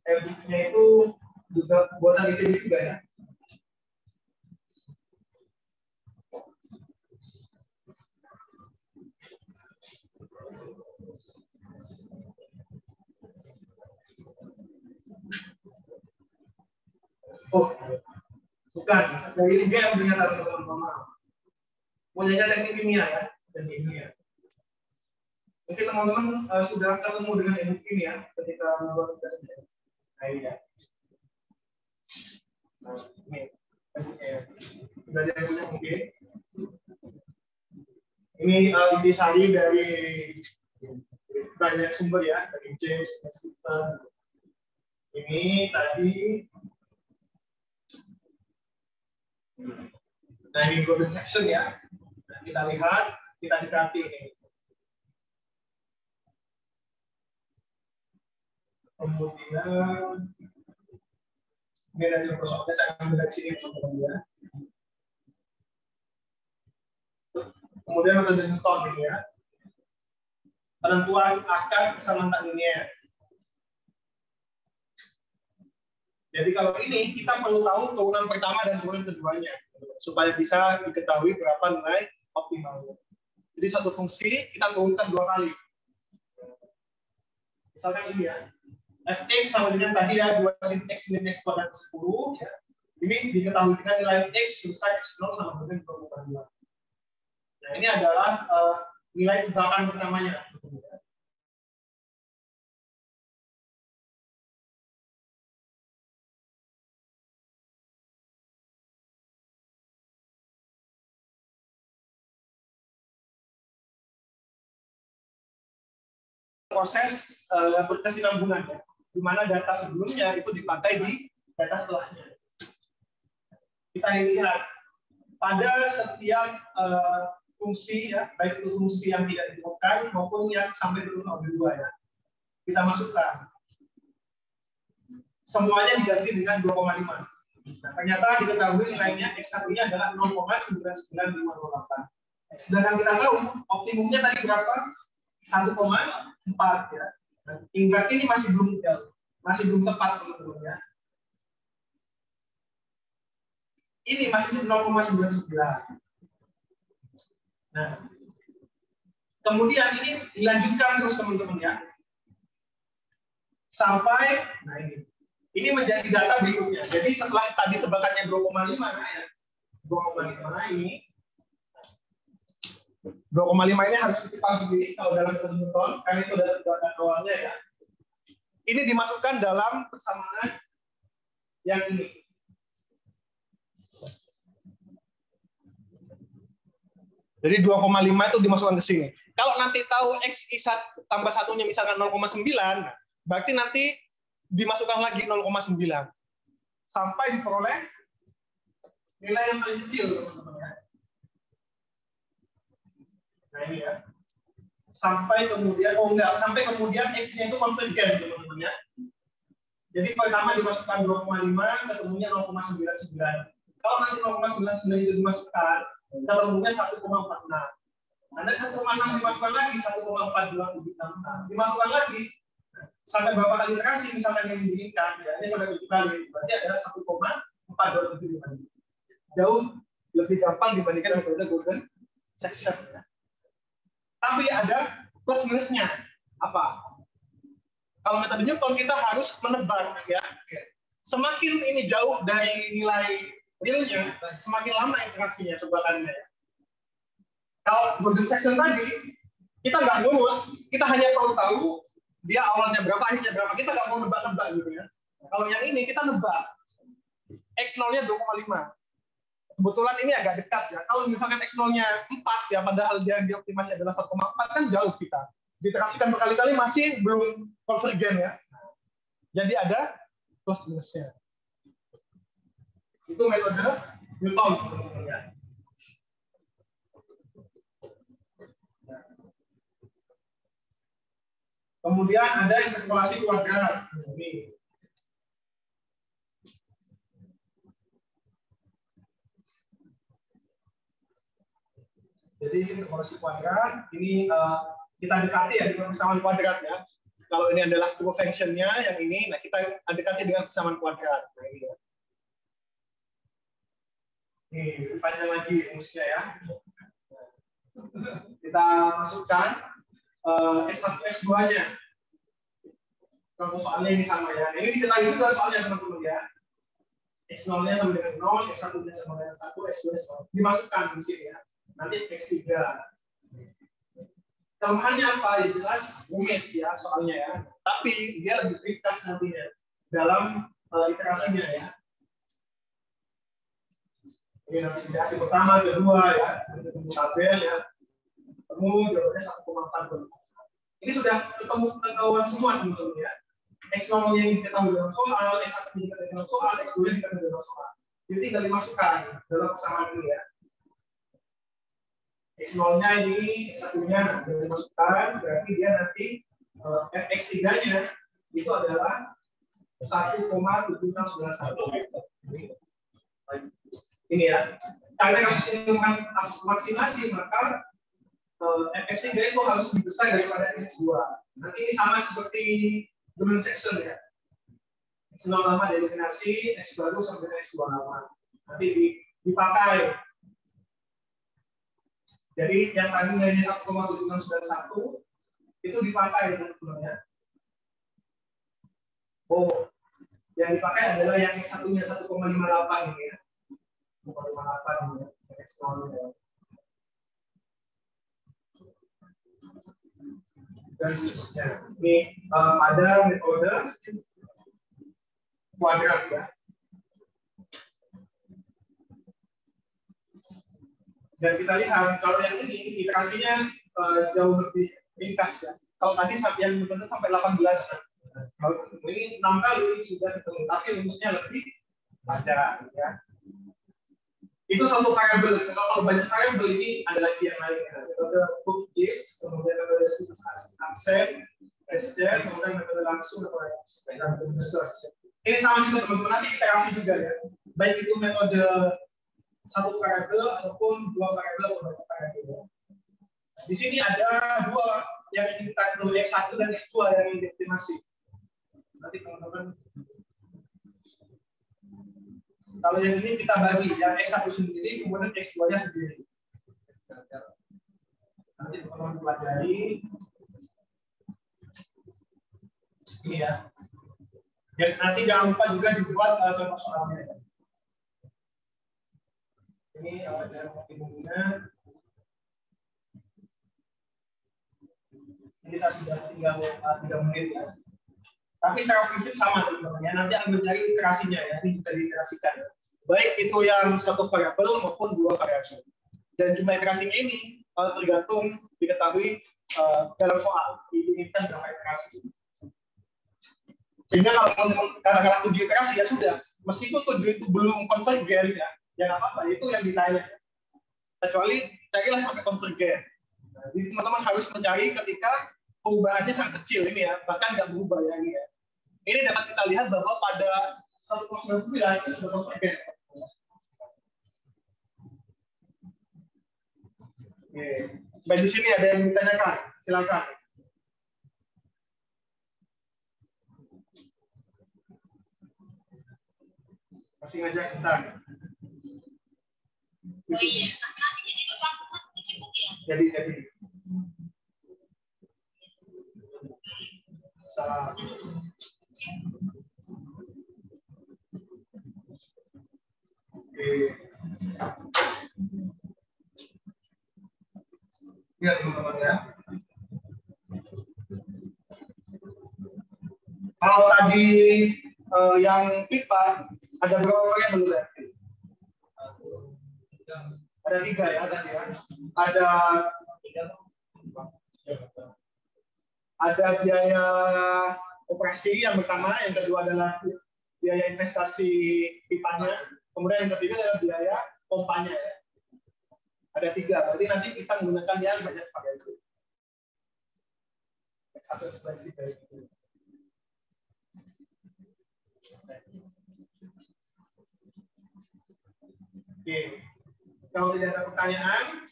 E-booknya itu juga buatan ITB juga ya. Oh, bukan. Dari ini yang punya teman-teman. Punyanya teknik kimia ya, teknik kimia. Mungkin teman-teman sudah ketemu dengan teknik kimia ketika membuat tugasnya. Nah, ini ya. Nah, ini tekniknya ya. Sudah ada yang punya mungkin. Ini intisari dari banyak sumber ya, dari James, Stephen. Ini tadi. Nah, ini golden section ya. Nah, kita lihat, kita dekati ini. Kemudian ini ada contoh soalnya, saya ambil dari sini teman-teman ya. Kemudian metode Newton ini ya. Penentuan akar kesamaan tak linear. Jadi kalau ini kita perlu tahu turunan pertama dan turunan keduanya supaya bisa diketahui berapa nilai optimalnya. Jadi satu fungsi kita turunkan 2 kali. Misalkan ini ya, fx sama dengan tadi ya 2 sin x min x kuadrat 10 ya. Ini diketahui dengan nilai x besar x0 sama dengan 2,2. Nah ini adalah nilai tebakan pertamanya. Proses berkesinambungan ya, di mana data sebelumnya itu dipakai di data setelahnya. Kita lihat pada setiap fungsi ya, baik itu fungsi yang tidak ditemukan maupun yang sampai turun order 2 ya. Kita masukkan. Semuanya diganti dengan 2,5. Nah, ternyata diketahui nilainya X1-nya adalah 0,99508. Sedangkan kita tahu optimumnya tadi berapa? 1,4 ya. Berarti ini masih belum tepat teman-teman ya. Ini masih 0,99. Nah, kemudian ini dilanjutkan terus teman-teman ya. Sampai nah ini menjadi data berikutnya. Jadi setelah tadi tebakannya 2,5 ya. 2,5 ini 2,5 ini harus dipahami kalau dalam Newton, karena itu adalah tebakan awalnya ya. Ini dimasukkan dalam persamaan yang ini. Jadi 2,5 itu dimasukkan ke sini. Kalau nanti tahu X tambah satunya misalkan 0,9, berarti nanti dimasukkan lagi 0,9. Sampai diperoleh nilai yang paling kecil, teman-teman ya. Nah ini ya. Sampai kemudian, sampai kemudian X-nya itu konvergen, teman-teman ya. Jadi pertama dimasukkan 2,5, ketemunya 0,99. Kalau nanti 0,99 itu dimasukkan, ketemunya 1,46. Nanti 1,6 dimasukkan lagi, 1,4276. Dimasukkan lagi, sampai berapa kali iterasi, misalkan yang diinginkan, ya, ini sampai 7 kali, berarti ada 1,4275. Jauh lebih gampang dibandingkan metode golden section. Ya. Tapi ada plus minusnya. Apa? Kalau metode Newton kita harus menebak ya. Semakin ini jauh dari nilai realnya, semakin lama iterasinya, tebakannya. Kalau golden section tadi kita nggak ngurus, kita hanya perlu tahu dia awalnya berapa, akhirnya berapa. Kita nggak mau nebak-nebak gitu ya. Kalau yang ini kita nebak. X0-nya 2,5. Kebetulan ini agak dekat ya. Kalau misalkan X0-nya 4 ya, padahal dia dioptimasi adalah 1,4 kan jauh kita. Diterasikan berkali-kali masih belum konvergen ya. Jadi ada plus minusnya. Itu metode Newton. Ya. Kemudian ada interpolasi kuadrat. Ini. Jadi interpolasi kuadrat ini kita dekati ya dengan persamaan kuadrat ya. Kalau ini adalah true function-nya yang ini, nah kita dekati dengan persamaan kuadrat. Nah, ini ya. Ini panjang lagi rumusnya ya. Kita masukkan X1 X2-nya. Contoh soalnya ini sama ya. Ini diketahui juga soalnya teman-teman ya. X0-nya sama dengan 0, X1-nya sama dengan 1, X2-nya sama. Dimasukkan di sini ya. Nanti X3. Kelemahannya apa? Ya jelas rumit ya soalnya ya. Tapi dia lebih ringkas nantinya dalam iterasinya ya. Ini nanti iterasi pertama, kedua ya. Nanti ketemu tabel ya. Ketemu jawabannya 1,4. Ini sudah ketahuan semua teman-teman ya. X0 yang diketahui dalam soal, X1 yang diketahui dalam soal, X2 yang diketahui dalam soal. Jadi tinggal dimasukkan dalam persamaan ini ya. X0-nya ini, X1-nya sudah dimasukkan, berarti dia nanti Fx3-nya itu adalah 1,7691. Ini ya. Karena kasus ini maksimasi, maka FX3 itu harus lebih besar daripada FX2. Nanti ini sama seperti Goodman section ya. X0 lama dieliminasi, X baru sampai X2 lama. Nanti dipakai. Jadi yang tadi nilainya 1,7691 itu dipakai teman-teman. Oh, yang dipakai adalah yang X1-nya 1,58 ini ya. 1,58 ini ya. X0 ya. Dan seterusnya. Ini pada metode kuadrat ya. Dan kita lihat kalau yang ini iterasinya jauh lebih ringkas ya. Kalau tadi yang benar sampai 18. Kalau ini 6 kali sudah ketemu, tapi rumusnya lebih padat ya. Itu satu variabel. Kalau banyak variabel ini ada lagi yang lain. Metode Cook Gibbs, kemudian metode sintesis absen, SJ, kemudian metode langsung atau metode search. Ini sama juga teman-teman, nanti iterasi juga ya. Baik itu metode satu variabel ataupun dua variabel atau banyak variabel. Di sini ada dua yang ingin kita tulis, X1 dan X2 yang ingin dioptimasi. Nanti teman-teman, kalau yang ini kita bagi, yang X1 sendiri, kemudian X2-nya sendiri. Nanti teman-teman pelajari. Ini ya. Dan nanti jangan lupa juga dibuat contoh soalnya. Ini dalam optimumnya. Ini kita sudah tinggal 3 menit ya. Tapi secara prinsip sama teman-teman ya. Nanti akan mencari iterasinya ya. Ini juga diiterasikan. Baik itu yang satu variabel maupun dua variabel. Dan jumlah iterasinya ini tergantung diketahui dalam soal. Diinginkan berapa iterasi. Sehingga kalau katakanlah 7 iterasi ya sudah. Meskipun 7 itu belum konvergen ya. Ya nggak apa-apa, itu yang ditanya. Kecuali carilah sampai konvergen. Nah, jadi teman-teman harus mencari ketika perubahannya sangat kecil ini ya, bahkan nggak berubah ya ini ya. Ini dapat kita lihat bahwa pada 1,99 itu sudah konvergen. Oke. Baik, di sini ada yang ditanyakan, silakan. Masih ngajak kita. Oh iya, jadi salah. Oke. Lihat teman-teman ya. Kalau tadi yang pipa ada berapa variabel ya? Ada 3 ya tadi ya. Ada biaya operasi yang pertama, yang kedua adalah biaya investasi pipanya, kemudian yang ketiga adalah biaya pompanya ya. Ada 3, berarti nanti kita menggunakan yang banyak variabel. Satu ekspresi dari itu. Oke. Kalau tidak ada pertanyaan,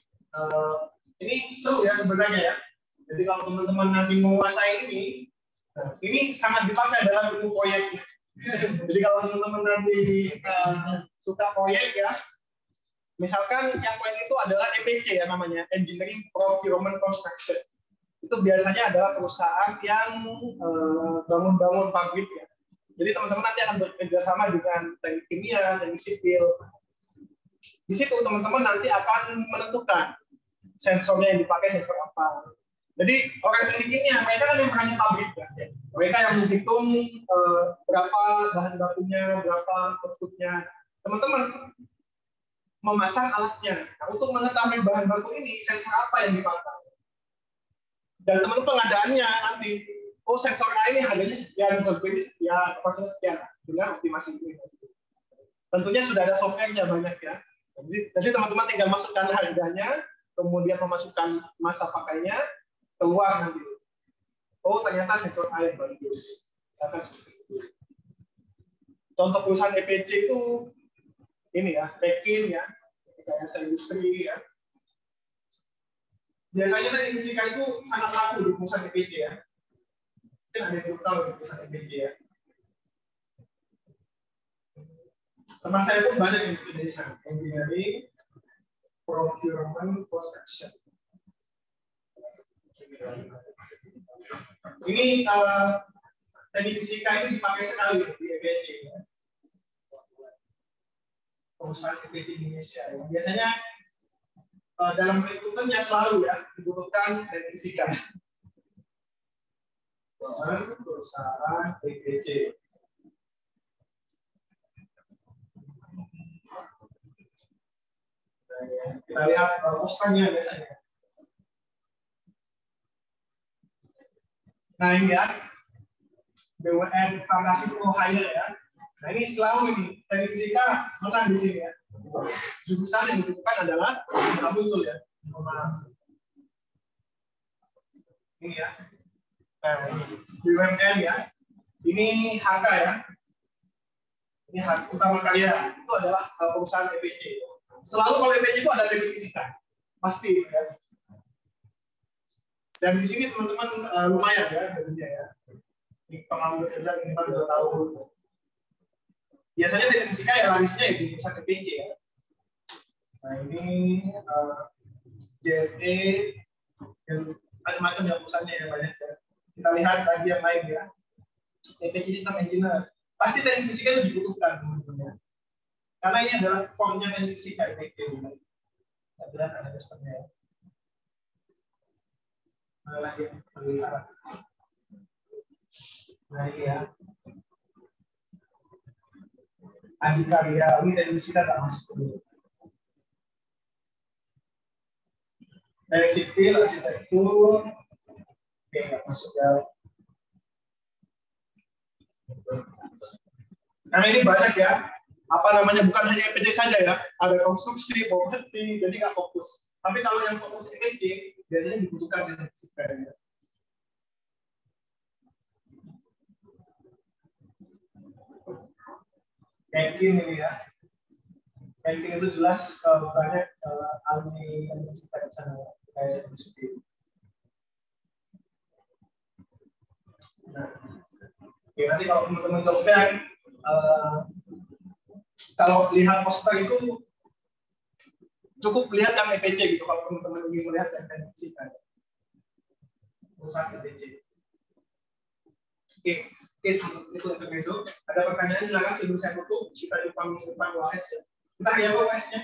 ini seru ya sebenarnya ya. Jadi kalau teman-teman nanti menguasai ini sangat dipakai dalam ilmu proyek. Jadi kalau teman-teman nanti suka proyek ya, misalkan yang proyek itu adalah EPC ya namanya, Engineering Procurement Construction. Itu biasanya adalah perusahaan yang bangun-bangun pabrik ya. Jadi teman-teman nanti akan bekerja sama dengan teknik kimia, teknik sipil. Di situ teman-teman nanti akan menentukan sensornya yang dipakai sensor apa. Jadi orang teknik kimia mereka kan yang merangkap pabrik ya. Mereka yang menghitung berapa bahan bakunya, berapa outputnya. Teman-teman memasang alatnya. Nah, untuk mengetahui bahan baku ini sensor apa yang dipakai. Dan teman-teman pengadaannya nanti, oh sensor A ini harganya sekian, sensor B ini sekian, kosnya sekian, dengan optimasi ini. Tentunya sudah ada software-nya banyak ya. Jadi teman-teman tinggal masukkan harganya, kemudian memasukkan masa pakainya, keluar nanti. Oh ternyata sensor A yang bagus, Misalkan seperti itu. Contoh perusahaan EPC itu ini ya, Pekin ya, rekayasa industri ya. Biasanya tadi fisika itu sangat laku di perusahaan EPC ya. Mungkin ada yang belum tahu di perusahaan EPC ya. Teman saya pun banyak yang kerja di sana, engineering, procurement, construction. Ini teknik fisika itu dipakai sekali di EPC ya. Perusahaan EPC Indonesia ya. Biasanya dalam recruitment-nya selalu ya dibutuhkan teknik fisika. Perusahaan EPC. Kita lihat posternya biasanya. Nah ini ya, BUMN Farmasi Pro Hire ya. Nah ini selalu ini teknik fisika menang di sini ya. Jurusan yang dibutuhkan adalah tidak muncul ya. Ini ya. Nah ini BUMN ya. Ini HK ya. Ini hak utama kalian. Itu adalah perusahaan EPC. Selalu kalau EPC itu ada teknik fisika, pasti ya. Dan di sini teman-teman lumayan ya gajinya ya. Ini pengalaman kerja minimal 2 tahun. Biasanya teknik fisika ya larisnya di perusahaan EPC ya. Nah ini JFE dan macam-macam ya perusahaannya ya banyak ya. Kita lihat lagi yang lain ya. EPC System Engineer. Pasti teknik fisika itu dibutuhkan teman-teman ya. Karena ini adalah core-nya teknik fisika EPC. Kita lihat ada sepertinya ya. Mana lagi yang terlihat? Nah ini ya. Adikarya, ini teknik fisika tak masuk dulu. Teknik sipil, arsitektur, oke nggak masuk ya. Karena ini banyak ya. Apa namanya, bukan hanya EPC saja ya, ada konstruksi, properti, jadi nggak fokus. Tapi kalau yang fokus EPC, biasanya dibutuhkan teknik fisika ya. Banking ini ya. Banking itu jelas banyak alumni teknik fisika di sana, kayak saya sendiri. Nah, oke, nanti kalau teman-teman dosen, kalau lihat poster itu cukup lihat yang EPC gitu kalau teman-teman ingin melihat yang teknik fisika. Perusahaan EPC. Oke, itu untuk besok. Ada pertanyaan silakan sebelum saya tutup. Kita depan UAS ya. Kita hari apa UAS-nya?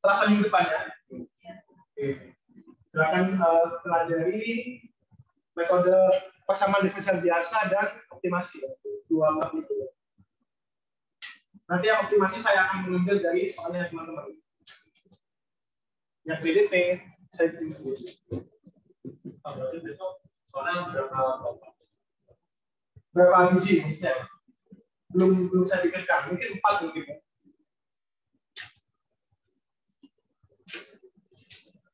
Selasa minggu depan ya. Oke. Silakan pelajari metode persamaan diferensial biasa dan optimasi. Dua bab itu. Nanti yang optimasi saya akan mengambil dari soalnya teman-teman. Yang PDT saya pilih sendiri. Berarti besok soalnya berapa biji maksudnya? Belum saya pikirkan, mungkin 4 mungkin.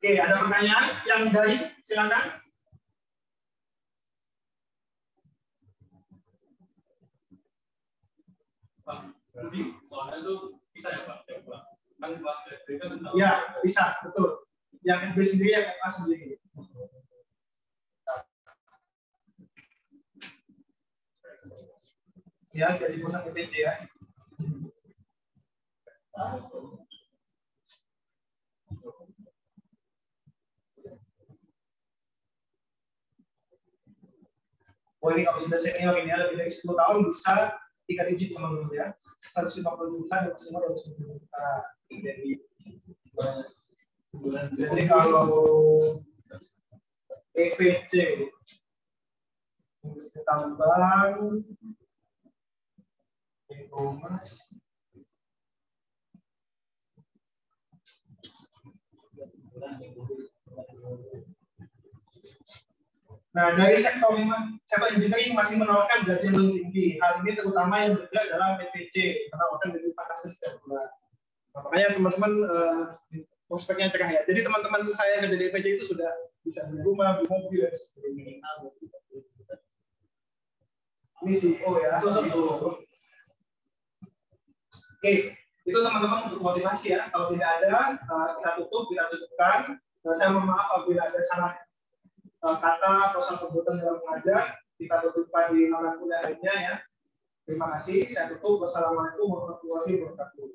Oke, ada pertanyaan yang dari silakan. Berarti soalnya itu bisa ya Pak, kan kelas FB kan? Ya, bisa, betul. Yang FB sendiri, yang FA sendiri. Ya, jadi pusat EPC ya. Oh ini kalau sudah senior ini lebih dari 10 tahun bisa 3 digit teman-teman ya. 150 juta dan maksimal 250 juta. Jadi kalau EPC industri tambang, e-commerce, nah, dari sektor engineering masih menawarkan gaji yang lebih tinggi. Hal ini terutama yang berbeda adalah PPC, menawarkan gaji fantastis setiap bulan. Nah, makanya teman-teman prospeknya cerah ya. Jadi teman-teman saya yang kerja di PPC itu sudah bisa beli rumah, beli mobil, dan sebagainya. CEO ya. Oke, itu teman-teman untuk motivasi ya. Kalau tidak ada, kita cukupkan. Saya mohon maaf apabila ada salah kata atau salah perbuatan dalam mengajar. Kita tutupkan di mata kuliah lainnya ya. Terima kasih. Saya tutup. Wassalamualaikum warahmatullahi wabarakatuh.